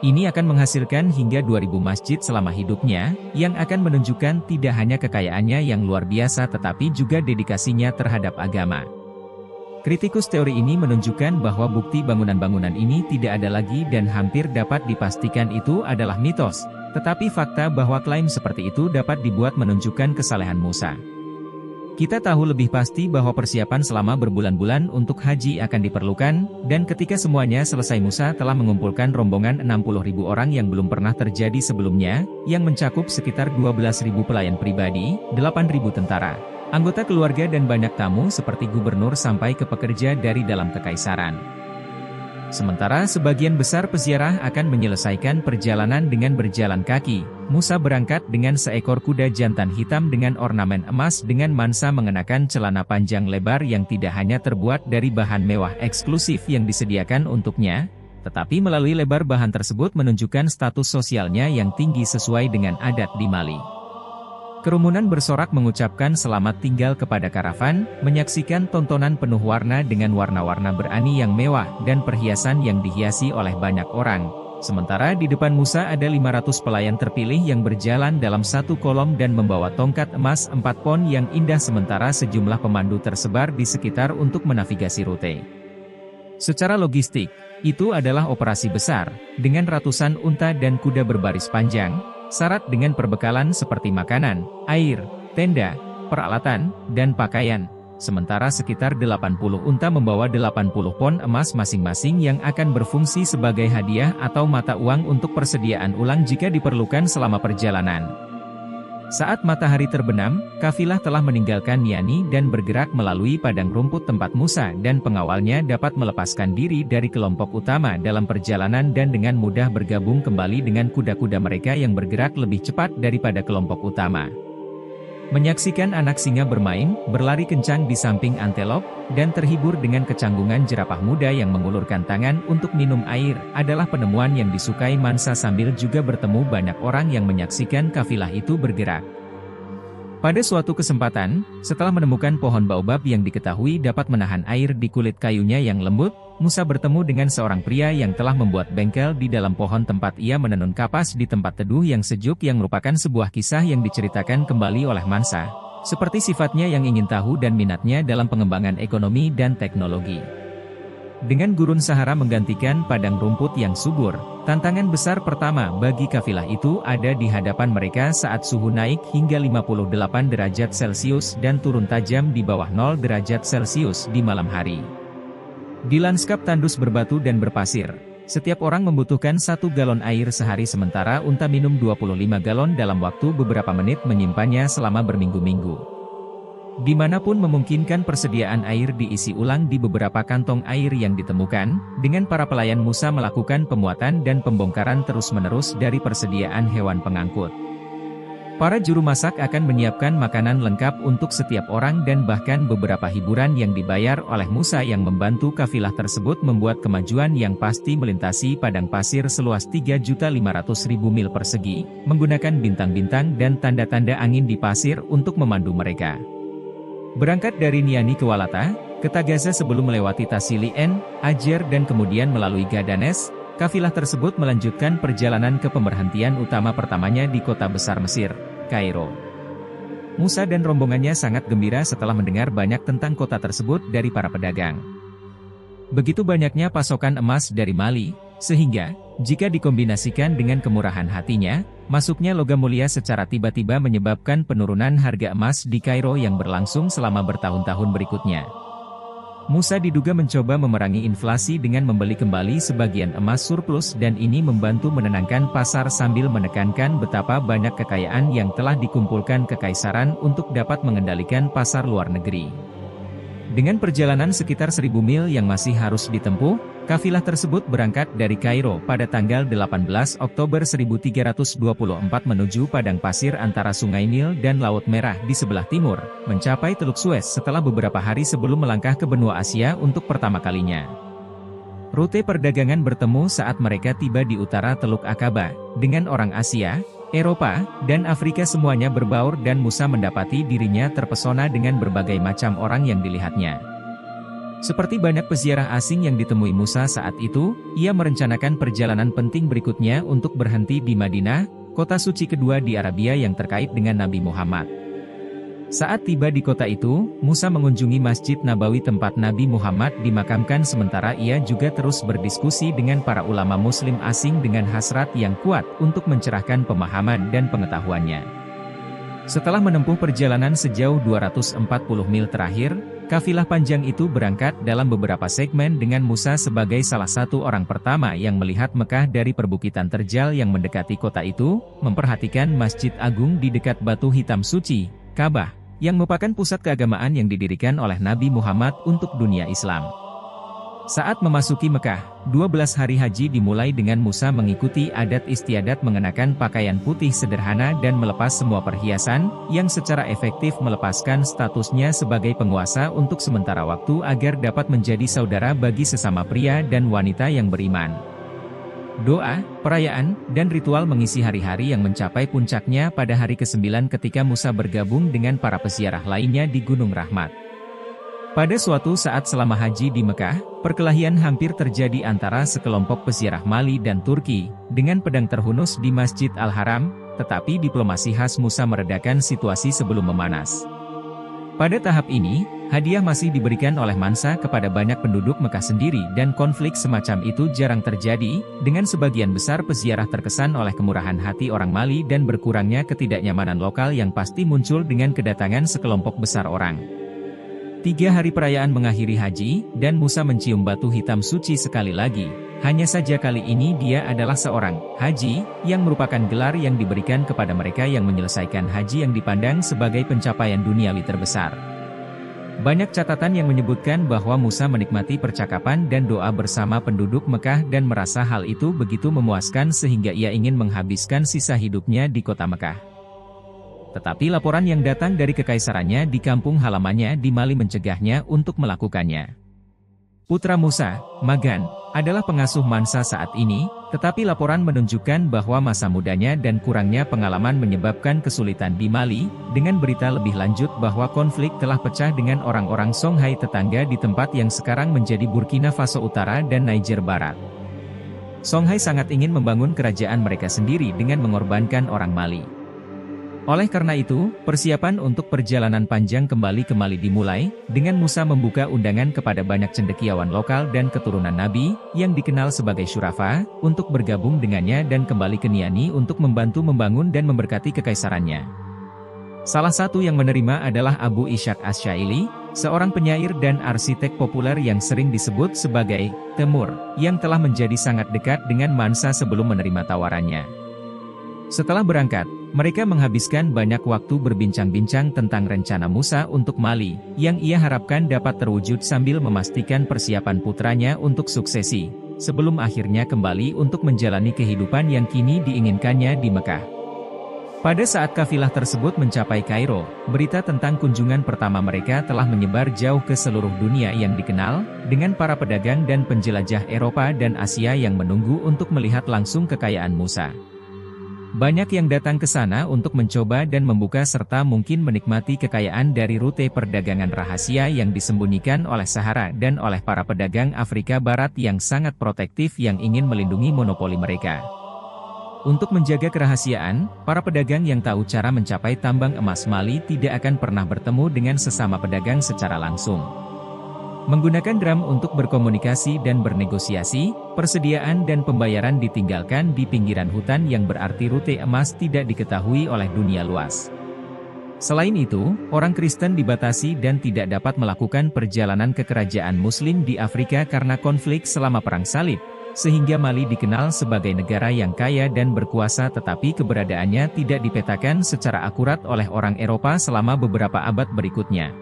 Ini akan menghasilkan hingga 2000 masjid selama hidupnya, yang akan menunjukkan tidak hanya kekayaannya yang luar biasa tetapi juga dedikasinya terhadap agama. Kritikus teori ini menunjukkan bahwa bukti bangunan-bangunan ini tidak ada lagi dan hampir dapat dipastikan itu adalah mitos, tetapi fakta bahwa klaim seperti itu dapat dibuat menunjukkan kesalehan Musa. Kita tahu lebih pasti bahwa persiapan selama berbulan-bulan untuk haji akan diperlukan, dan ketika semuanya selesai Musa telah mengumpulkan rombongan 60.000 orang yang belum pernah terjadi sebelumnya, yang mencakup sekitar 12.000 pelayan pribadi, 8.000 tentara, anggota keluarga dan banyak tamu seperti gubernur sampai ke pekerja dari dalam kekaisaran. Sementara sebagian besar peziarah akan menyelesaikan perjalanan dengan berjalan kaki, Musa berangkat dengan seekor kuda jantan hitam dengan ornamen emas dengan mansa mengenakan celana panjang lebar yang tidak hanya terbuat dari bahan mewah eksklusif yang disediakan untuknya, tetapi melalui lebar bahan tersebut menunjukkan status sosialnya yang tinggi sesuai dengan adat di Mali. Kerumunan bersorak mengucapkan selamat tinggal kepada karavan, menyaksikan tontonan penuh warna dengan warna-warna berani yang mewah dan perhiasan yang dihiasi oleh banyak orang. Sementara di depan Musa ada 500 pelayan terpilih yang berjalan dalam satu kolom dan membawa tongkat emas 4 pon yang indah sementara sejumlah pemandu tersebar di sekitar untuk menavigasi rute. Secara logistik, itu adalah operasi besar, dengan ratusan unta dan kuda berbaris panjang, syarat dengan perbekalan seperti makanan, air, tenda, peralatan, dan pakaian. Sementara sekitar 80 unta membawa 80 pon emas masing-masing yang akan berfungsi sebagai hadiah atau mata uang untuk persediaan ulang jika diperlukan selama perjalanan. Saat matahari terbenam, kafilah telah meninggalkan Niani dan bergerak melalui padang rumput tempat Musa dan pengawalnya dapat melepaskan diri dari kelompok utama dalam perjalanan dan dengan mudah bergabung kembali dengan kuda-kuda mereka yang bergerak lebih cepat daripada kelompok utama. Menyaksikan anak singa bermain, berlari kencang di samping antelop, dan terhibur dengan kecanggungan jerapah muda yang mengulurkan tangan untuk minum air, adalah penemuan yang disukai Mansa sambil juga bertemu banyak orang yang menyaksikan kafilah itu bergerak. Pada suatu kesempatan, setelah menemukan pohon baobab yang diketahui dapat menahan air di kulit kayunya yang lembut, Musa bertemu dengan seorang pria yang telah membuat bengkel di dalam pohon tempat ia menenun kapas di tempat teduh yang sejuk yang merupakan sebuah kisah yang diceritakan kembali oleh Mansa, seperti sifatnya yang ingin tahu dan minatnya dalam pengembangan ekonomi dan teknologi. Dengan gurun Sahara menggantikan padang rumput yang subur, tantangan besar pertama bagi kafilah itu ada di hadapan mereka saat suhu naik hingga 58 derajat Celcius dan turun tajam di bawah 0 derajat Celcius di malam hari. Di lanskap tandus berbatu dan berpasir, setiap orang membutuhkan 1 galon air sehari sementara unta minum 25 galon dalam waktu beberapa menit menyimpannya selama berminggu-minggu. Dimanapun memungkinkan persediaan air diisi ulang di beberapa kantong air yang ditemukan, dengan para pelayan Musa melakukan pemuatan dan pembongkaran terus-menerus dari persediaan hewan pengangkut. Para juru masak akan menyiapkan makanan lengkap untuk setiap orang dan bahkan beberapa hiburan yang dibayar oleh Musa yang membantu kafilah tersebut membuat kemajuan yang pasti melintasi padang pasir seluas 3.500.000 mil persegi, menggunakan bintang-bintang dan tanda-tanda angin di pasir untuk memandu mereka. Berangkat dari Niani ke Walata, ke Tagaza sebelum melewati Tasilien, Ajer dan kemudian melalui Gadanes, kafilah tersebut melanjutkan perjalanan ke pemerhentian utama pertamanya di kota besar Mesir, Kairo. Musa dan rombongannya sangat gembira setelah mendengar banyak tentang kota tersebut dari para pedagang. Begitu banyaknya pasokan emas dari Mali, sehingga, jika dikombinasikan dengan kemurahan hatinya, masuknya logam mulia secara tiba-tiba menyebabkan penurunan harga emas di Kairo yang berlangsung selama bertahun-tahun berikutnya. Musa diduga mencoba memerangi inflasi dengan membeli kembali sebagian emas surplus dan ini membantu menenangkan pasar sambil menekankan betapa banyak kekayaan yang telah dikumpulkan kekaisaran untuk dapat mengendalikan pasar luar negeri. Dengan perjalanan sekitar 1000 mil yang masih harus ditempuh, kafilah tersebut berangkat dari Kairo pada tanggal 18 Oktober 1324 menuju padang pasir antara Sungai Nil dan Laut Merah di sebelah timur, mencapai Teluk Suez setelah beberapa hari sebelum melangkah ke benua Asia untuk pertama kalinya. Rute perdagangan bertemu saat mereka tiba di utara Teluk Akaba, dengan orang Asia, Eropa, dan Afrika semuanya berbaur dan Musa mendapati dirinya terpesona dengan berbagai macam orang yang dilihatnya. Seperti banyak peziarah asing yang ditemui Musa saat itu, ia merencanakan perjalanan penting berikutnya untuk berhenti di Madinah, kota suci kedua di Arabia yang terkait dengan Nabi Muhammad. Saat tiba di kota itu, Musa mengunjungi Masjid Nabawi tempat Nabi Muhammad dimakamkan sementara ia juga terus berdiskusi dengan para ulama muslim asing dengan hasrat yang kuat untuk mencerahkan pemahaman dan pengetahuannya. Setelah menempuh perjalanan sejauh 240 mil terakhir, kafilah panjang itu berangkat dalam beberapa segmen dengan Musa sebagai salah satu orang pertama yang melihat Mekah dari perbukitan terjal yang mendekati kota itu, memperhatikan Masjid Agung di dekat batu hitam suci, Ka'bah, yang merupakan pusat keagamaan yang didirikan oleh Nabi Muhammad untuk dunia Islam. Saat memasuki Mekah, 12 hari haji dimulai dengan Musa mengikuti adat istiadat mengenakan pakaian putih sederhana dan melepas semua perhiasan, yang secara efektif melepaskan statusnya sebagai penguasa untuk sementara waktu agar dapat menjadi saudara bagi sesama pria dan wanita yang beriman. Doa, perayaan, dan ritual mengisi hari-hari yang mencapai puncaknya pada hari ke-9 ketika Musa bergabung dengan para peziarah lainnya di Gunung Rahmat. Pada suatu saat selama haji di Mekah, perkelahian hampir terjadi antara sekelompok peziarah Mali dan Turki, dengan pedang terhunus di Masjid Al-Haram, tetapi diplomasi khas Musa meredakan situasi sebelum memanas. Pada tahap ini, hadiah masih diberikan oleh Mansa kepada banyak penduduk Mekah sendiri dan konflik semacam itu jarang terjadi, dengan sebagian besar peziarah terkesan oleh kemurahan hati orang Mali dan berkurangnya ketidaknyamanan lokal yang pasti muncul dengan kedatangan sekelompok besar orang. 3 hari perayaan mengakhiri haji, dan Musa mencium batu hitam suci sekali lagi. Hanya saja kali ini dia adalah seorang haji, yang merupakan gelar yang diberikan kepada mereka yang menyelesaikan haji yang dipandang sebagai pencapaian duniawi terbesar. Banyak catatan yang menyebutkan bahwa Musa menikmati percakapan dan doa bersama penduduk Mekah dan merasa hal itu begitu memuaskan sehingga ia ingin menghabiskan sisa hidupnya di kota Mekah. Tetapi laporan yang datang dari kekaisarannya di kampung halamannya di Mali mencegahnya untuk melakukannya. Putra Musa, Magan, adalah pengasuh Mansa saat ini, tetapi laporan menunjukkan bahwa masa mudanya dan kurangnya pengalaman menyebabkan kesulitan di Mali, dengan berita lebih lanjut bahwa konflik telah pecah dengan orang-orang Songhai tetangga di tempat yang sekarang menjadi Burkina Faso Utara dan Niger Barat. Songhai sangat ingin membangun kerajaan mereka sendiri dengan mengorbankan orang Mali. Oleh karena itu, persiapan untuk perjalanan panjang kembali ke Mali dimulai, dengan Musa membuka undangan kepada banyak cendekiawan lokal dan keturunan Nabi, yang dikenal sebagai Syurafa, untuk bergabung dengannya dan kembali ke Niani untuk membantu membangun dan memberkati kekaisarannya. Salah satu yang menerima adalah Abu Ishaq Asy-Syaili, seorang penyair dan arsitek populer yang sering disebut sebagai Temur, yang telah menjadi sangat dekat dengan Mansa sebelum menerima tawarannya. Setelah berangkat, mereka menghabiskan banyak waktu berbincang-bincang tentang rencana Musa untuk Mali, yang ia harapkan dapat terwujud sambil memastikan persiapan putranya untuk suksesi, sebelum akhirnya kembali untuk menjalani kehidupan yang kini diinginkannya di Mekah. Pada saat kafilah tersebut mencapai Kairo, berita tentang kunjungan pertama mereka telah menyebar jauh ke seluruh dunia yang dikenal, dengan para pedagang dan penjelajah Eropa dan Asia yang menunggu untuk melihat langsung kekayaan Musa. Banyak yang datang ke sana untuk mencoba dan membuka serta mungkin menikmati kekayaan dari rute perdagangan rahasia yang disembunyikan oleh Sahara dan oleh para pedagang Afrika Barat yang sangat protektif yang ingin melindungi monopoli mereka. Untuk menjaga kerahasiaan, para pedagang yang tahu cara mencapai tambang emas Mali tidak akan pernah bertemu dengan sesama pedagang secara langsung. Menggunakan drum untuk berkomunikasi dan bernegosiasi, persediaan dan pembayaran ditinggalkan di pinggiran hutan yang berarti rute emas tidak diketahui oleh dunia luas. Selain itu, orang Kristen dibatasi dan tidak dapat melakukan perjalanan ke kerajaan Muslim di Afrika karena konflik selama Perang Salib, sehingga Mali dikenal sebagai negara yang kaya dan berkuasa tetapi keberadaannya tidak dipetakan secara akurat oleh orang Eropa selama beberapa abad berikutnya.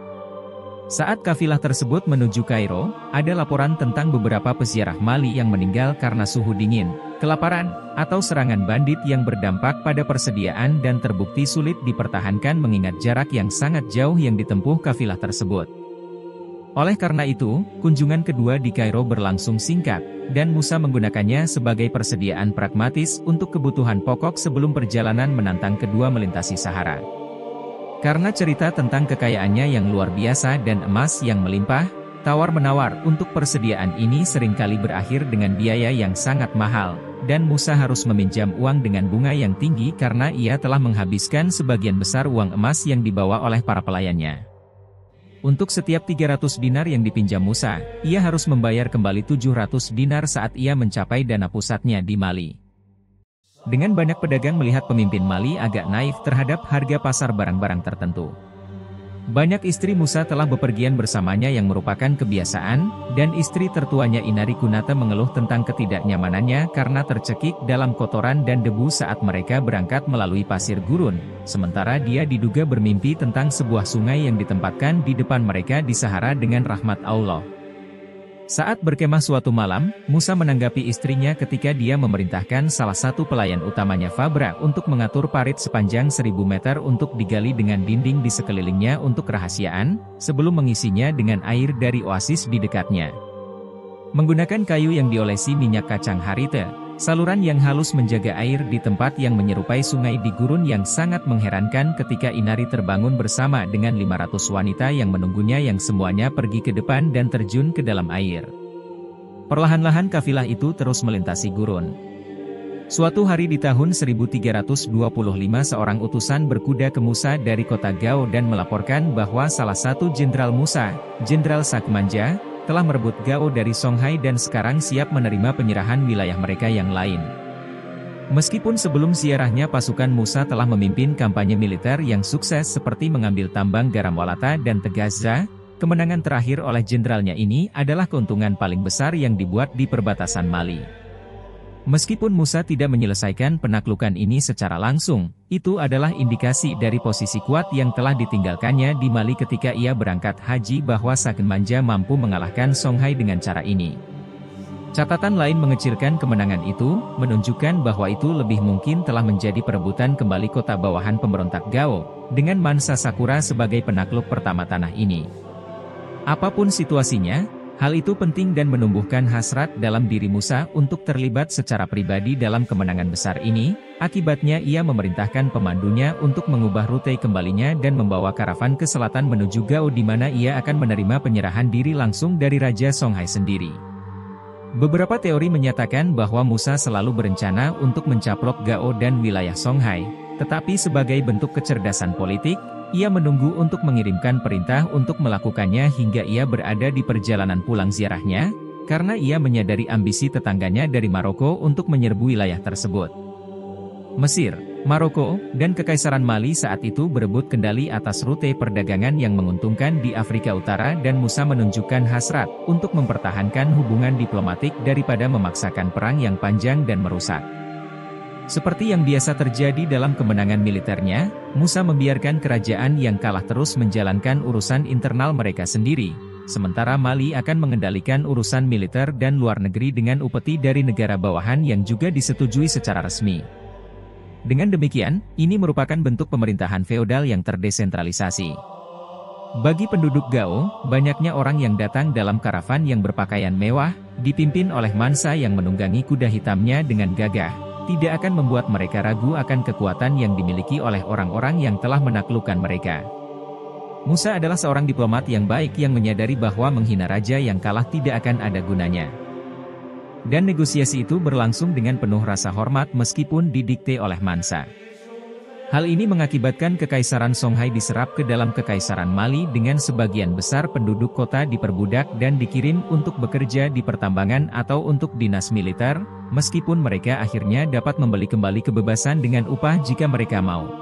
Saat kafilah tersebut menuju Kairo, ada laporan tentang beberapa peziarah Mali yang meninggal karena suhu dingin, kelaparan, atau serangan bandit yang berdampak pada persediaan dan terbukti sulit dipertahankan mengingat jarak yang sangat jauh yang ditempuh kafilah tersebut. Oleh karena itu, kunjungan kedua di Kairo berlangsung singkat, dan Musa menggunakannya sebagai persediaan pragmatis untuk kebutuhan pokok sebelum perjalanan menantang kedua melintasi Sahara. Karena cerita tentang kekayaannya yang luar biasa dan emas yang melimpah, tawar-menawar untuk persediaan ini seringkali berakhir dengan biaya yang sangat mahal, dan Musa harus meminjam uang dengan bunga yang tinggi karena ia telah menghabiskan sebagian besar uang emas yang dibawa oleh para pelayannya. Untuk setiap 300 dinar yang dipinjam Musa, ia harus membayar kembali 700 dinar saat ia mencapai dana pusatnya di Mali. Dengan banyak pedagang melihat pemimpin Mali agak naif terhadap harga pasar barang-barang tertentu. Banyak istri Musa telah bepergian bersamanya yang merupakan kebiasaan, dan istri tertuanya Inari Kunata mengeluh tentang ketidaknyamanannya karena tercekik dalam kotoran dan debu saat mereka berangkat melalui pasir gurun, sementara dia diduga bermimpi tentang sebuah sungai yang ditempatkan di depan mereka di Sahara dengan rahmat Allah. Saat berkemah suatu malam, Musa menanggapi istrinya ketika dia memerintahkan salah satu pelayan utamanya Fabra untuk mengatur parit sepanjang 1000 meter untuk digali dengan dinding di sekelilingnya untuk kerahasiaan, sebelum mengisinya dengan air dari oasis di dekatnya. Menggunakan kayu yang diolesi minyak kacang harite, saluran yang halus menjaga air di tempat yang menyerupai sungai di gurun yang sangat mengherankan ketika Inari terbangun bersama dengan 500 wanita yang menunggunya yang semuanya pergi ke depan dan terjun ke dalam air. Perlahan-lahan kafilah itu terus melintasi gurun. Suatu hari di tahun 1325 seorang utusan berkuda ke Musa dari kota Gao dan melaporkan bahwa salah satu jenderal Musa, Jenderal Sakmanja, telah merebut Gao dari Songhai dan sekarang siap menerima penyerahan wilayah mereka yang lain. Meskipun sebelum ziarahnya pasukan Musa telah memimpin kampanye militer yang sukses seperti mengambil tambang garam Walata dan Tegazza, kemenangan terakhir oleh jenderalnya ini adalah keuntungan paling besar yang dibuat di perbatasan Mali. Meskipun Musa tidak menyelesaikan penaklukan ini secara langsung, itu adalah indikasi dari posisi kuat yang telah ditinggalkannya di Mali ketika ia berangkat haji bahwa Sakmanja mampu mengalahkan Songhai dengan cara ini. Catatan lain mengecilkan kemenangan itu, menunjukkan bahwa itu lebih mungkin telah menjadi perebutan kembali kota bawahan pemberontak Gao, dengan Mansa Sakura sebagai penakluk pertama tanah ini. Apapun situasinya, hal itu penting dan menumbuhkan hasrat dalam diri Musa untuk terlibat secara pribadi dalam kemenangan besar ini. Akibatnya ia memerintahkan pemandunya untuk mengubah rute kembalinya dan membawa karavan ke selatan menuju Gao di mana ia akan menerima penyerahan diri langsung dari Raja Songhai sendiri. Beberapa teori menyatakan bahwa Musa selalu berencana untuk mencaplok Gao dan wilayah Songhai, tetapi sebagai bentuk kecerdasan politik, ia menunggu untuk mengirimkan perintah untuk melakukannya hingga ia berada di perjalanan pulang ziarahnya, karena ia menyadari ambisi tetangganya dari Maroko untuk menyerbu wilayah tersebut. Mesir, Maroko, dan Kekaisaran Mali saat itu berebut kendali atas rute perdagangan yang menguntungkan di Afrika Utara dan Musa menunjukkan hasrat untuk mempertahankan hubungan diplomatik daripada memaksakan perang yang panjang dan merusak. Seperti yang biasa terjadi dalam kemenangan militernya, Musa membiarkan kerajaan yang kalah terus menjalankan urusan internal mereka sendiri, sementara Mali akan mengendalikan urusan militer dan luar negeri dengan upeti dari negara bawahan yang juga disetujui secara resmi. Dengan demikian, ini merupakan bentuk pemerintahan feodal yang terdesentralisasi. Bagi penduduk Gao, banyaknya orang yang datang dalam karavan yang berpakaian mewah, dipimpin oleh Mansa yang menunggangi kuda hitamnya dengan gagah, tidak akan membuat mereka ragu akan kekuatan yang dimiliki oleh orang-orang yang telah menaklukkan mereka. Musa adalah seorang diplomat yang baik yang menyadari bahwa menghina raja yang kalah tidak akan ada gunanya. Dan negosiasi itu berlangsung dengan penuh rasa hormat meskipun didikte oleh Mansa. Hal ini mengakibatkan Kekaisaran Songhai diserap ke dalam Kekaisaran Mali dengan sebagian besar penduduk kota diperbudak dan dikirim untuk bekerja di pertambangan atau untuk dinas militer, meskipun mereka akhirnya dapat membeli kembali kebebasan dengan upah jika mereka mau.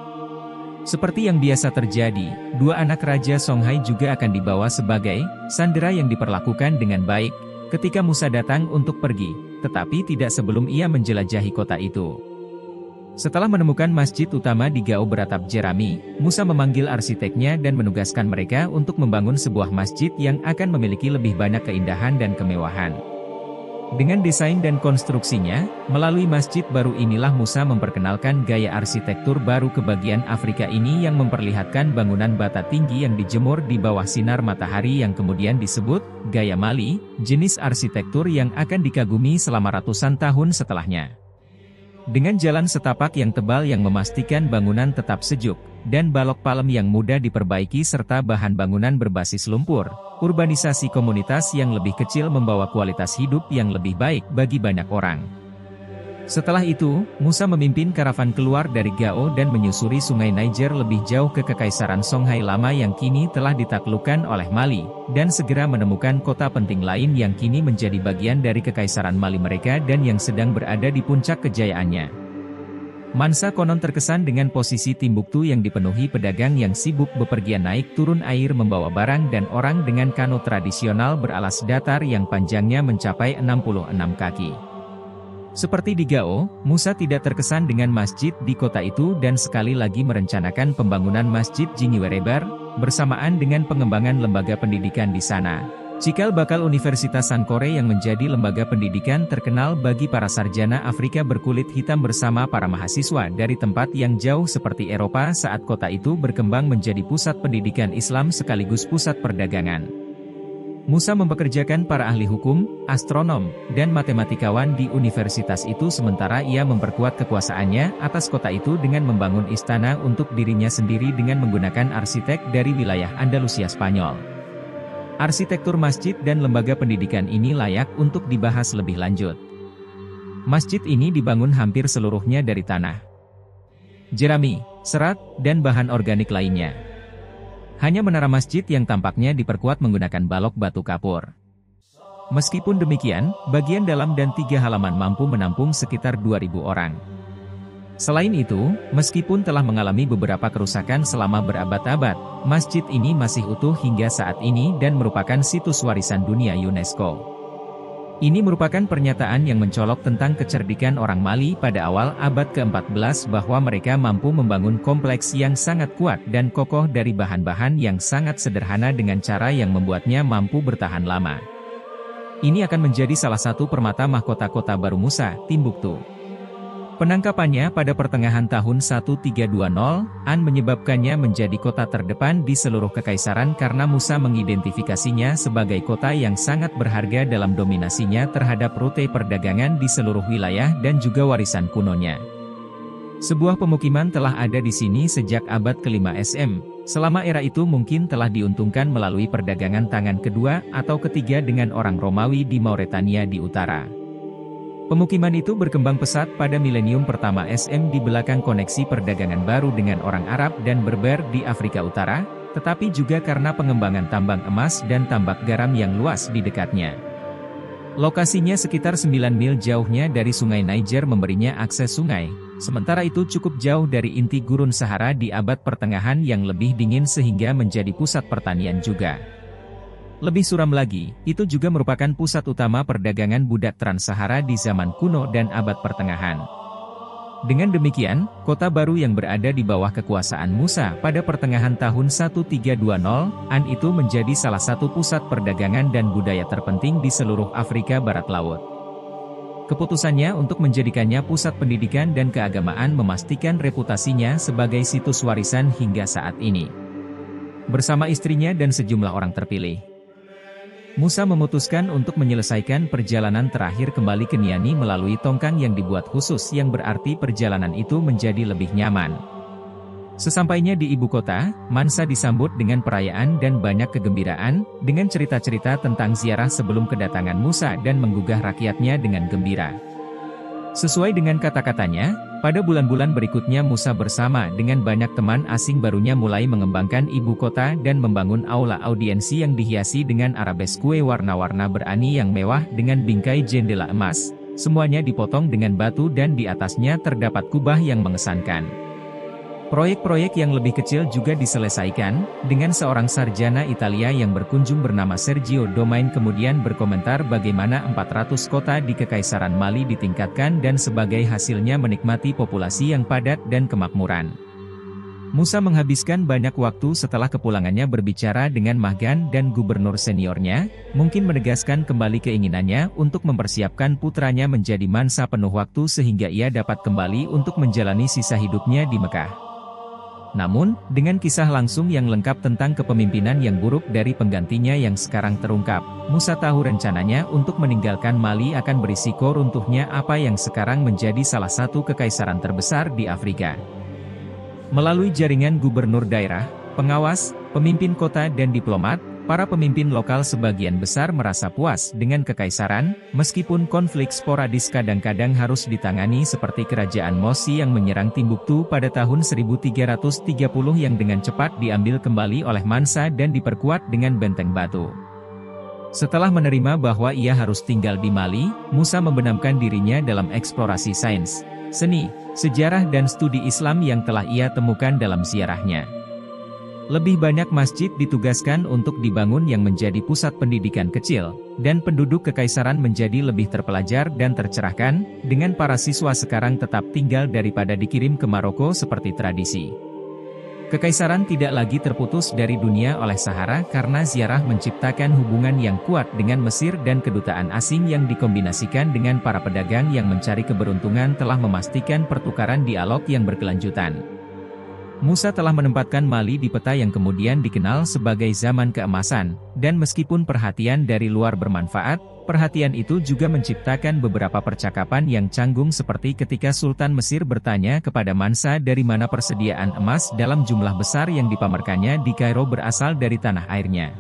Seperti yang biasa terjadi, dua anak Raja Songhai juga akan dibawa sebagai sandera yang diperlakukan dengan baik ketika Musa datang untuk pergi, tetapi tidak sebelum ia menjelajahi kota itu. Setelah menemukan masjid utama di Gao beratap jerami, Musa memanggil arsiteknya dan menugaskan mereka untuk membangun sebuah masjid yang akan memiliki lebih banyak keindahan dan kemewahan. Dengan desain dan konstruksinya, melalui masjid baru inilah Musa memperkenalkan gaya arsitektur baru ke bagian Afrika ini yang memperlihatkan bangunan bata tinggi yang dijemur di bawah sinar matahari yang kemudian disebut gaya Mali, jenis arsitektur yang akan dikagumi selama ratusan tahun setelahnya. Dengan jalan setapak yang tebal yang memastikan bangunan tetap sejuk, dan balok palem yang mudah diperbaiki serta bahan bangunan berbasis lumpur, urbanisasi komunitas yang lebih kecil membawa kualitas hidup yang lebih baik bagi banyak orang. Setelah itu, Musa memimpin karavan keluar dari Gao dan menyusuri sungai Niger lebih jauh ke Kekaisaran Songhai lama yang kini telah ditaklukkan oleh Mali, dan segera menemukan kota penting lain yang kini menjadi bagian dari Kekaisaran Mali mereka dan yang sedang berada di puncak kejayaannya. Mansa konon terkesan dengan posisi Timbuktu yang dipenuhi pedagang yang sibuk bepergian naik turun air membawa barang dan orang dengan kano tradisional beralas datar yang panjangnya mencapai 66 kaki. Seperti di Gao, Musa tidak terkesan dengan masjid di kota itu dan sekali lagi merencanakan pembangunan Masjid Jingiwerebar, bersamaan dengan pengembangan lembaga pendidikan di sana. Cikal bakal Universitas Sankore yang menjadi lembaga pendidikan terkenal bagi para sarjana Afrika berkulit hitam bersama para mahasiswa dari tempat yang jauh seperti Eropa saat kota itu berkembang menjadi pusat pendidikan Islam sekaligus pusat perdagangan. Musa mempekerjakan para ahli hukum, astronom, dan matematikawan di universitas itu sementara ia memperkuat kekuasaannya atas kota itu dengan membangun istana untuk dirinya sendiri dengan menggunakan arsitek dari wilayah Andalusia Spanyol. Arsitektur masjid dan lembaga pendidikan ini layak untuk dibahas lebih lanjut. Masjid ini dibangun hampir seluruhnya dari tanah, jerami, serat, dan bahan organik lainnya. Hanya menara masjid yang tampaknya diperkuat menggunakan balok batu kapur. Meskipun demikian, bagian dalam dan 3 halaman mampu menampung sekitar 2.000 orang. Selain itu, meskipun telah mengalami beberapa kerusakan selama berabad-abad, masjid ini masih utuh hingga saat ini dan merupakan situs warisan dunia UNESCO. Ini merupakan pernyataan yang mencolok tentang kecerdikan orang Mali pada awal abad ke-14 bahwa mereka mampu membangun kompleks yang sangat kuat dan kokoh dari bahan-bahan yang sangat sederhana dengan cara yang membuatnya mampu bertahan lama. Ini akan menjadi salah satu permata mahkota kota baru Musa, Timbuktu. Penangkapannya pada pertengahan tahun 1320, An menyebabkannya menjadi kota terdepan di seluruh kekaisaran karena Musa mengidentifikasinya sebagai kota yang sangat berharga dalam dominasinya terhadap rute perdagangan di seluruh wilayah dan juga warisan kunonya. Sebuah pemukiman telah ada di sini sejak abad ke-5 SM, selama era itu mungkin telah diuntungkan melalui perdagangan tangan kedua atau ketiga dengan orang Romawi di Mauretania di utara. Pemukiman itu berkembang pesat pada milenium pertama SM di belakang koneksi perdagangan baru dengan orang Arab dan Berber di Afrika Utara, tetapi juga karena pengembangan tambang emas dan tambak garam yang luas di dekatnya. Lokasinya sekitar 9 mil jauhnya dari sungai Niger memberinya akses sungai, sementara itu cukup jauh dari inti gurun Sahara di abad pertengahan yang lebih dingin sehingga menjadi pusat pertanian juga. Lebih suram lagi, itu juga merupakan pusat utama perdagangan budak Trans-Sahara di zaman kuno dan abad pertengahan. Dengan demikian, kota baru yang berada di bawah kekuasaan Musa pada pertengahan tahun 1320, An itu menjadi salah satu pusat perdagangan dan budaya terpenting di seluruh Afrika Barat Laut. Keputusannya untuk menjadikannya pusat pendidikan dan keagamaan memastikan reputasinya sebagai situs warisan hingga saat ini. Bersama istrinya dan sejumlah orang terpilih, Musa memutuskan untuk menyelesaikan perjalanan terakhir kembali ke Niani melalui tongkang yang dibuat khusus yang berarti perjalanan itu menjadi lebih nyaman. Sesampainya di ibu kota, Mansa disambut dengan perayaan dan banyak kegembiraan, dengan cerita-cerita tentang ziarah sebelum kedatangan Musa dan menggugah rakyatnya dengan gembira. Sesuai dengan kata-katanya, pada bulan-bulan berikutnya Musa bersama dengan banyak teman asing barunya mulai mengembangkan ibu kota dan membangun aula audiensi yang dihiasi dengan arabesque warna-warna berani yang mewah dengan bingkai jendela emas. Semuanya dipotong dengan batu dan di atasnya terdapat kubah yang mengesankan. Proyek-proyek yang lebih kecil juga diselesaikan, dengan seorang sarjana Italia yang berkunjung bernama Sergio Domain kemudian berkomentar bagaimana 400 kota di Kekaisaran Mali ditingkatkan dan sebagai hasilnya menikmati populasi yang padat dan kemakmuran. Musa menghabiskan banyak waktu setelah kepulangannya berbicara dengan Magan dan gubernur seniornya, mungkin menegaskan kembali keinginannya untuk mempersiapkan putranya menjadi mansa penuh waktu sehingga ia dapat kembali untuk menjalani sisa hidupnya di Mekah. Namun, dengan kisah langsung yang lengkap tentang kepemimpinan yang buruk dari penggantinya yang sekarang terungkap, Musa tahu rencananya untuk meninggalkan Mali akan berisiko runtuhnya apa yang sekarang menjadi salah satu kekaisaran terbesar di Afrika. Melalui jaringan gubernur daerah, pengawas, pemimpin kota dan diplomat, para pemimpin lokal sebagian besar merasa puas dengan kekaisaran, meskipun konflik sporadis kadang-kadang harus ditangani seperti kerajaan Mosi yang menyerang Timbuktu pada tahun 1330 yang dengan cepat diambil kembali oleh Mansa dan diperkuat dengan benteng batu. Setelah menerima bahwa ia harus tinggal di Mali, Musa membenamkan dirinya dalam eksplorasi sains, seni, sejarah dan studi Islam yang telah ia temukan dalam ziarahnya. Lebih banyak masjid ditugaskan untuk dibangun yang menjadi pusat pendidikan kecil, dan penduduk kekaisaran menjadi lebih terpelajar dan tercerahkan, dengan para siswa sekarang tetap tinggal daripada dikirim ke Maroko seperti tradisi. Kekaisaran tidak lagi terputus dari dunia oleh Sahara karena ziarah menciptakan hubungan yang kuat dengan Mesir dan kedutaan asing yang dikombinasikan dengan para pedagang yang mencari keberuntungan telah memastikan pertukaran dialog yang berkelanjutan. Musa telah menempatkan Mali di peta yang kemudian dikenal sebagai zaman keemasan, dan meskipun perhatian dari luar bermanfaat, perhatian itu juga menciptakan beberapa percakapan yang canggung seperti ketika Sultan Mesir bertanya kepada Mansa dari mana persediaan emas dalam jumlah besar yang dipamerkannya di Kairo berasal dari tanah airnya.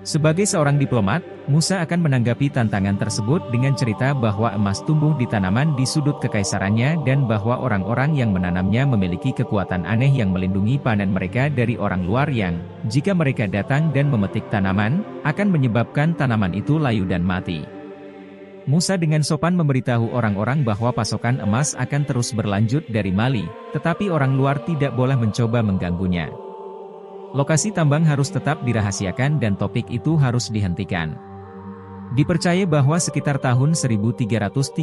Sebagai seorang diplomat, Musa akan menanggapi tantangan tersebut dengan cerita bahwa emas tumbuh di tanaman di sudut kekaisarannya dan bahwa orang-orang yang menanamnya memiliki kekuatan aneh yang melindungi panen mereka dari orang luar yang, jika mereka datang dan memetik tanaman, akan menyebabkan tanaman itu layu dan mati. Musa dengan sopan memberitahu orang-orang bahwa pasokan emas akan terus berlanjut dari Mali, tetapi orang luar tidak boleh mencoba mengganggunya. Lokasi tambang harus tetap dirahasiakan dan topik itu harus dihentikan. Dipercaya bahwa sekitar tahun 1337,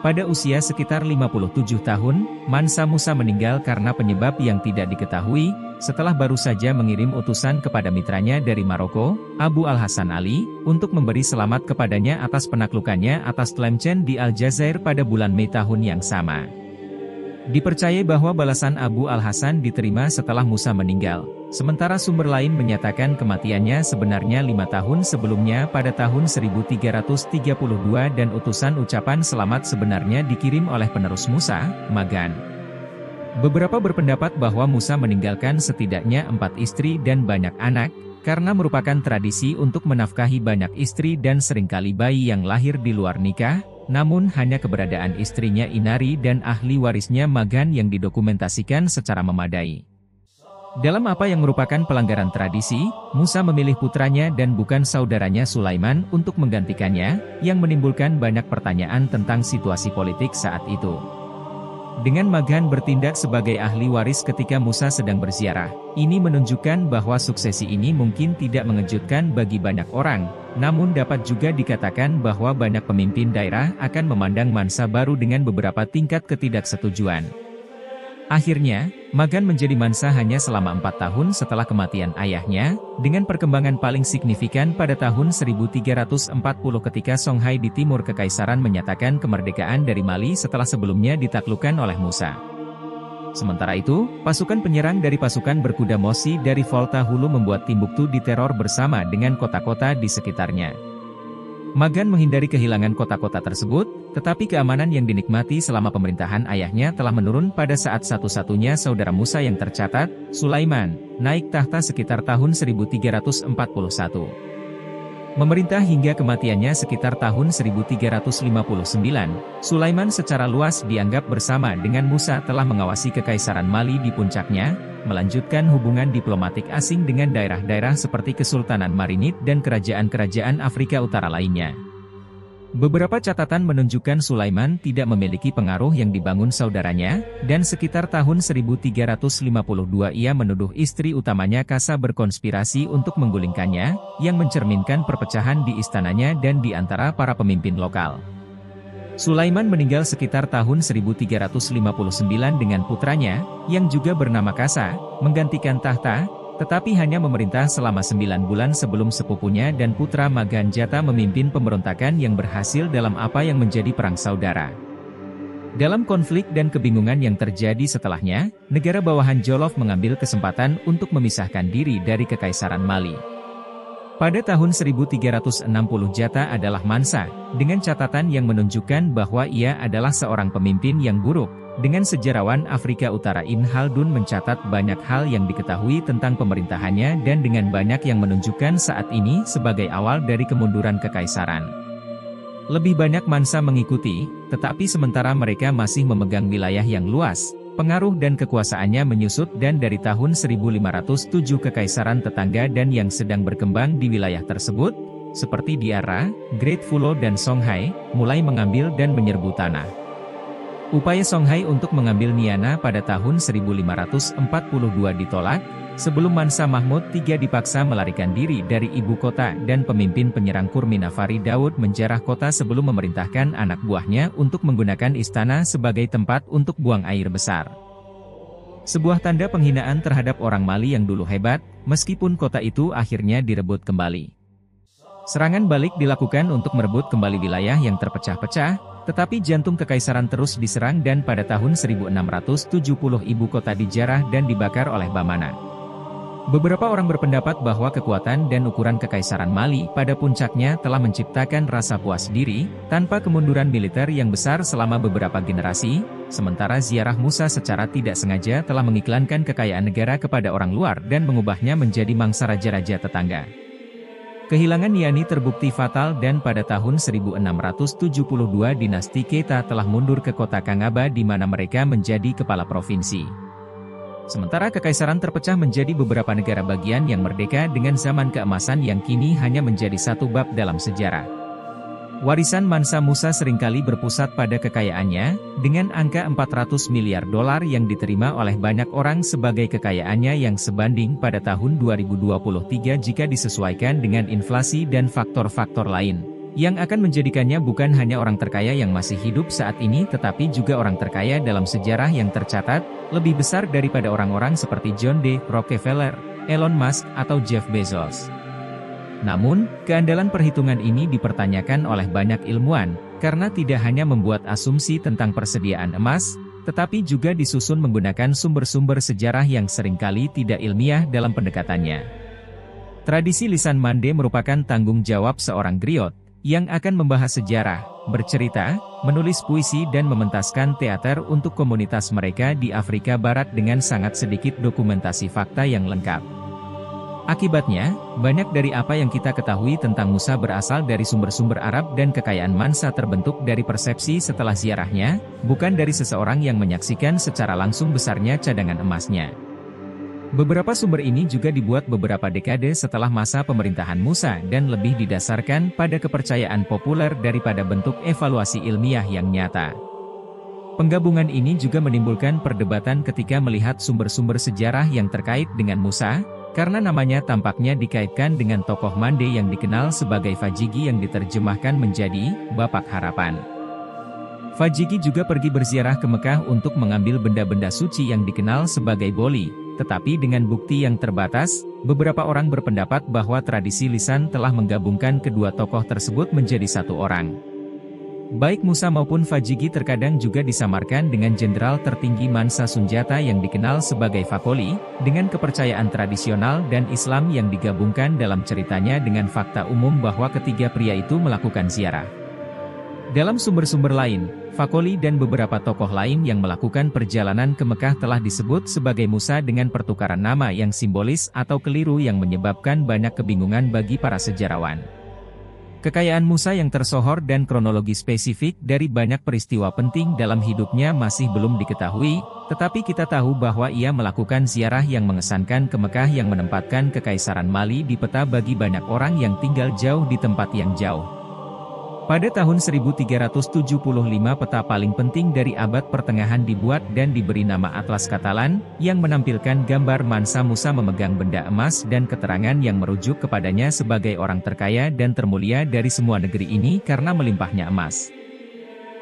pada usia sekitar 57 tahun, Mansa Musa meninggal karena penyebab yang tidak diketahui, setelah baru saja mengirim utusan kepada mitranya dari Maroko, Abu Al-Hasan Ali, untuk memberi selamat kepadanya atas penaklukannya atas Tlemcen di Aljazair pada bulan Mei tahun yang sama. Dipercaya bahwa balasan Abu Al-Hasan diterima setelah Musa meninggal, sementara sumber lain menyatakan kematiannya sebenarnya 5 tahun sebelumnya pada tahun 1332 dan utusan ucapan selamat sebenarnya dikirim oleh penerus Musa, Magan. Beberapa berpendapat bahwa Musa meninggalkan setidaknya 4 istri dan banyak anak, karena merupakan tradisi untuk menafkahi banyak istri dan seringkali bayi yang lahir di luar nikah. Namun hanya keberadaan istrinya Inari dan ahli warisnya Magan yang didokumentasikan secara memadai. Dalam apa yang merupakan pelanggaran tradisi, Musa memilih putranya dan bukan saudaranya Sulaiman untuk menggantikannya, yang menimbulkan banyak pertanyaan tentang situasi politik saat itu. Dengan Magan bertindak sebagai ahli waris ketika Musa sedang berziarah, ini menunjukkan bahwa suksesi ini mungkin tidak mengejutkan bagi banyak orang, namun dapat juga dikatakan bahwa banyak pemimpin daerah akan memandang Mansa baru dengan beberapa tingkat ketidaksetujuan. Akhirnya, Magan menjadi mansa hanya selama 4 tahun setelah kematian ayahnya, dengan perkembangan paling signifikan pada tahun 1340 ketika Songhai di timur kekaisaran menyatakan kemerdekaan dari Mali setelah sebelumnya ditaklukkan oleh Musa. Sementara itu, pasukan penyerang dari pasukan berkuda Mosi dari Volta Hulu membuat Timbuktu diteror bersama dengan kota-kota di sekitarnya. Magan menghindari kehilangan kota-kota tersebut, tetapi keamanan yang dinikmati selama pemerintahan ayahnya telah menurun pada saat satu-satunya saudara Musa yang tercatat, Sulaiman, naik tahta sekitar tahun 1341. Memerintah hingga kematiannya sekitar tahun 1359, Sulaiman secara luas dianggap bersama dengan Musa telah mengawasi kekaisaran Mali di puncaknya, melanjutkan hubungan diplomatik asing dengan daerah-daerah seperti Kesultanan Marinid dan kerajaan-kerajaan Afrika Utara lainnya. Beberapa catatan menunjukkan Sulaiman tidak memiliki pengaruh yang dibangun saudaranya, dan sekitar tahun 1352 ia menuduh istri utamanya Kasa berkonspirasi untuk menggulingkannya, yang mencerminkan perpecahan di istananya dan di antara para pemimpin lokal. Sulaiman meninggal sekitar tahun 1359 dengan putranya, yang juga bernama Kasa, menggantikan tahta, tetapi hanya memerintah selama 9 bulan sebelum sepupunya dan putra Maganjata memimpin pemberontakan yang berhasil dalam apa yang menjadi perang saudara. Dalam konflik dan kebingungan yang terjadi setelahnya, negara bawahan Jolof mengambil kesempatan untuk memisahkan diri dari Kekaisaran Mali. Pada tahun 1360 Jata adalah Mansa, dengan catatan yang menunjukkan bahwa ia adalah seorang pemimpin yang buruk. Dengan sejarawan Afrika Utara Ibn Khaldun mencatat banyak hal yang diketahui tentang pemerintahannya dan dengan banyak yang menunjukkan saat ini sebagai awal dari kemunduran kekaisaran. Lebih banyak Mansa mengikuti, tetapi sementara mereka masih memegang wilayah yang luas, pengaruh dan kekuasaannya menyusut dan dari tahun 1507 kekaisaran tetangga dan yang sedang berkembang di wilayah tersebut, seperti Diarra, Great Fulo dan Songhai, mulai mengambil dan menyerbu tanah. Upaya Songhai untuk mengambil Niana pada tahun 1542 ditolak, sebelum Mansa Mahmud III dipaksa melarikan diri dari ibu kota dan pemimpin penyerang Kurminafari Daud menjarah kota sebelum memerintahkan anak buahnya untuk menggunakan istana sebagai tempat untuk buang air besar. Sebuah tanda penghinaan terhadap orang Mali yang dulu hebat, meskipun kota itu akhirnya direbut kembali. Serangan balik dilakukan untuk merebut kembali wilayah yang terpecah-pecah, tetapi jantung kekaisaran terus diserang dan pada tahun 1670 ibu kota dijarah dan dibakar oleh Bamana. Beberapa orang berpendapat bahwa kekuatan dan ukuran kekaisaran Mali pada puncaknya telah menciptakan rasa puas diri, tanpa kemunduran militer yang besar selama beberapa generasi, sementara ziarah Musa secara tidak sengaja telah mengiklankan kekayaan negara kepada orang luar dan mengubahnya menjadi mangsa raja-raja tetangga. Kehilangan Niani terbukti fatal dan pada tahun 1672 dinasti Keita telah mundur ke kota Kangaba di mana mereka menjadi kepala provinsi. Sementara kekaisaran terpecah menjadi beberapa negara bagian yang merdeka dengan zaman keemasan yang kini hanya menjadi satu bab dalam sejarah. Warisan Mansa Musa seringkali berpusat pada kekayaannya, dengan angka 400 miliar dolar yang diterima oleh banyak orang sebagai kekayaannya yang sebanding pada tahun 2023 jika disesuaikan dengan inflasi dan faktor-faktor lain, yang akan menjadikannya bukan hanya orang terkaya yang masih hidup saat ini tetapi juga orang terkaya dalam sejarah yang tercatat, lebih besar daripada orang-orang seperti John D. Rockefeller, Elon Musk, atau Jeff Bezos. Namun, keandalan perhitungan ini dipertanyakan oleh banyak ilmuwan, karena tidak hanya membuat asumsi tentang persediaan emas, tetapi juga disusun menggunakan sumber-sumber sejarah yang seringkali tidak ilmiah dalam pendekatannya. Tradisi lisan Mande merupakan tanggung jawab seorang griot, yang akan membahas sejarah, bercerita, menulis puisi dan mementaskan teater untuk komunitas mereka di Afrika Barat dengan sangat sedikit dokumentasi fakta yang lengkap. Akibatnya, banyak dari apa yang kita ketahui tentang Musa berasal dari sumber-sumber Arab dan kekayaan Mansa terbentuk dari persepsi setelah ziarahnya, bukan dari seseorang yang menyaksikan secara langsung besarnya cadangan emasnya. Beberapa sumber ini juga dibuat beberapa dekade setelah masa pemerintahan Musa dan lebih didasarkan pada kepercayaan populer daripada bentuk evaluasi ilmiah yang nyata. Penggabungan ini juga menimbulkan perdebatan ketika melihat sumber-sumber sejarah yang terkait dengan Musa, karena namanya tampaknya dikaitkan dengan tokoh Mande yang dikenal sebagai Fajigi yang diterjemahkan menjadi Bapak Harapan. Fajigi juga pergi berziarah ke Mekah untuk mengambil benda-benda suci yang dikenal sebagai Boli, tetapi dengan bukti yang terbatas, beberapa orang berpendapat bahwa tradisi lisan telah menggabungkan kedua tokoh tersebut menjadi satu orang. Baik Musa maupun Fajigi terkadang juga disamarkan dengan jenderal tertinggi Mansa Sunjata yang dikenal sebagai Fakoli, dengan kepercayaan tradisional dan Islam yang digabungkan dalam ceritanya dengan fakta umum bahwa ketiga pria itu melakukan ziarah. Dalam sumber-sumber lain, Fakoli dan beberapa tokoh lain yang melakukan perjalanan ke Mekah telah disebut sebagai Musa dengan pertukaran nama yang simbolis atau keliru yang menyebabkan banyak kebingungan bagi para sejarawan. Kekayaan Musa yang tersohor dan kronologi spesifik dari banyak peristiwa penting dalam hidupnya masih belum diketahui, tetapi kita tahu bahwa ia melakukan ziarah yang mengesankan ke Mekah yang menempatkan Kekaisaran Mali di peta bagi banyak orang yang tinggal jauh di tempat yang jauh. Pada tahun 1375 peta paling penting dari abad pertengahan dibuat dan diberi nama Atlas Catalan, yang menampilkan gambar Mansa Musa memegang benda emas dan keterangan yang merujuk kepadanya sebagai orang terkaya dan termulia dari semua negeri ini karena melimpahnya emas.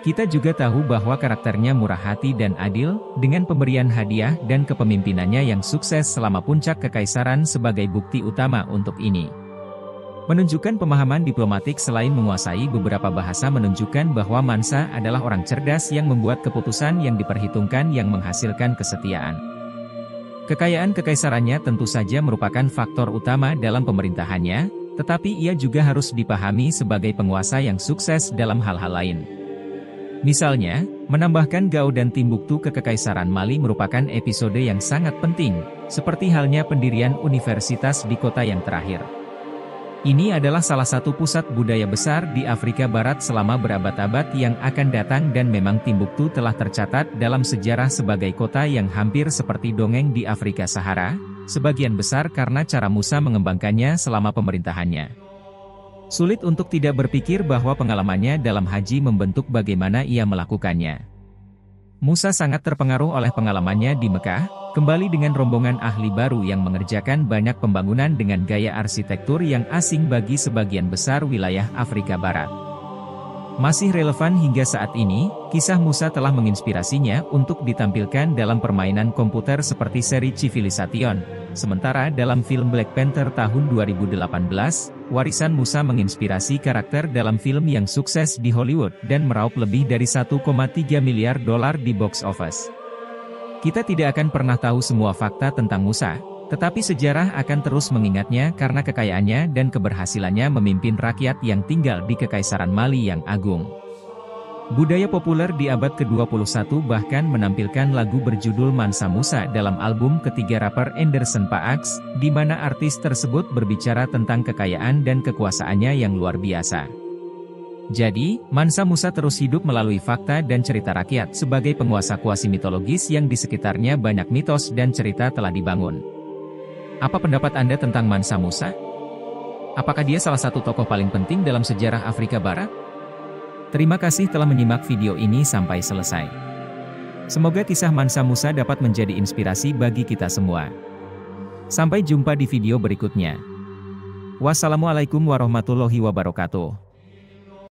Kita juga tahu bahwa karakternya murah hati dan adil, dengan pemberian hadiah dan kepemimpinannya yang sukses selama puncak kekaisaran sebagai bukti utama untuk ini. Menunjukkan pemahaman diplomatik selain menguasai beberapa bahasa menunjukkan bahwa Mansa adalah orang cerdas yang membuat keputusan yang diperhitungkan yang menghasilkan kesetiaan. Kekayaan kekaisarannya tentu saja merupakan faktor utama dalam pemerintahannya, tetapi ia juga harus dipahami sebagai penguasa yang sukses dalam hal-hal lain. Misalnya, menambahkan Gao dan Timbuktu ke Kekaisaran Mali merupakan episode yang sangat penting, seperti halnya pendirian universitas di kota yang terakhir. Ini adalah salah satu pusat budaya besar di Afrika Barat selama berabad-abad yang akan datang dan memang Timbuktu telah tercatat dalam sejarah sebagai kota yang hampir seperti dongeng di Afrika Sahara, sebagian besar karena cara Musa mengembangkannya selama pemerintahannya. Sulit untuk tidak berpikir bahwa pengalamannya dalam haji membentuk bagaimana ia melakukannya. Musa sangat terpengaruh oleh pengalamannya di Mekah, kembali dengan rombongan ahli baru yang mengerjakan banyak pembangunan dengan gaya arsitektur yang asing bagi sebagian besar wilayah Afrika Barat. Masih relevan hingga saat ini, kisah Musa telah menginspirasinya untuk ditampilkan dalam permainan komputer seperti seri Civilization. Sementara dalam film Black Panther tahun 2018, warisan Musa menginspirasi karakter dalam film yang sukses di Hollywood dan meraup lebih dari 1,3 miliar dolar di box office. Kita tidak akan pernah tahu semua fakta tentang Musa, tetapi sejarah akan terus mengingatnya karena kekayaannya dan keberhasilannya memimpin rakyat yang tinggal di Kekaisaran Mali yang agung. Budaya populer di abad ke-21 bahkan menampilkan lagu berjudul Mansa Musa dalam album ketiga rapper Anderson .Paak, di mana artis tersebut berbicara tentang kekayaan dan kekuasaannya yang luar biasa. Jadi, Mansa Musa terus hidup melalui fakta dan cerita rakyat sebagai penguasa kuasi mitologis yang di sekitarnya banyak mitos dan cerita telah dibangun. Apa pendapat Anda tentang Mansa Musa? Apakah dia salah satu tokoh paling penting dalam sejarah Afrika Barat? Terima kasih telah menyimak video ini sampai selesai. Semoga kisah Mansa Musa dapat menjadi inspirasi bagi kita semua. Sampai jumpa di video berikutnya. Wassalamualaikum warahmatullahi wabarakatuh.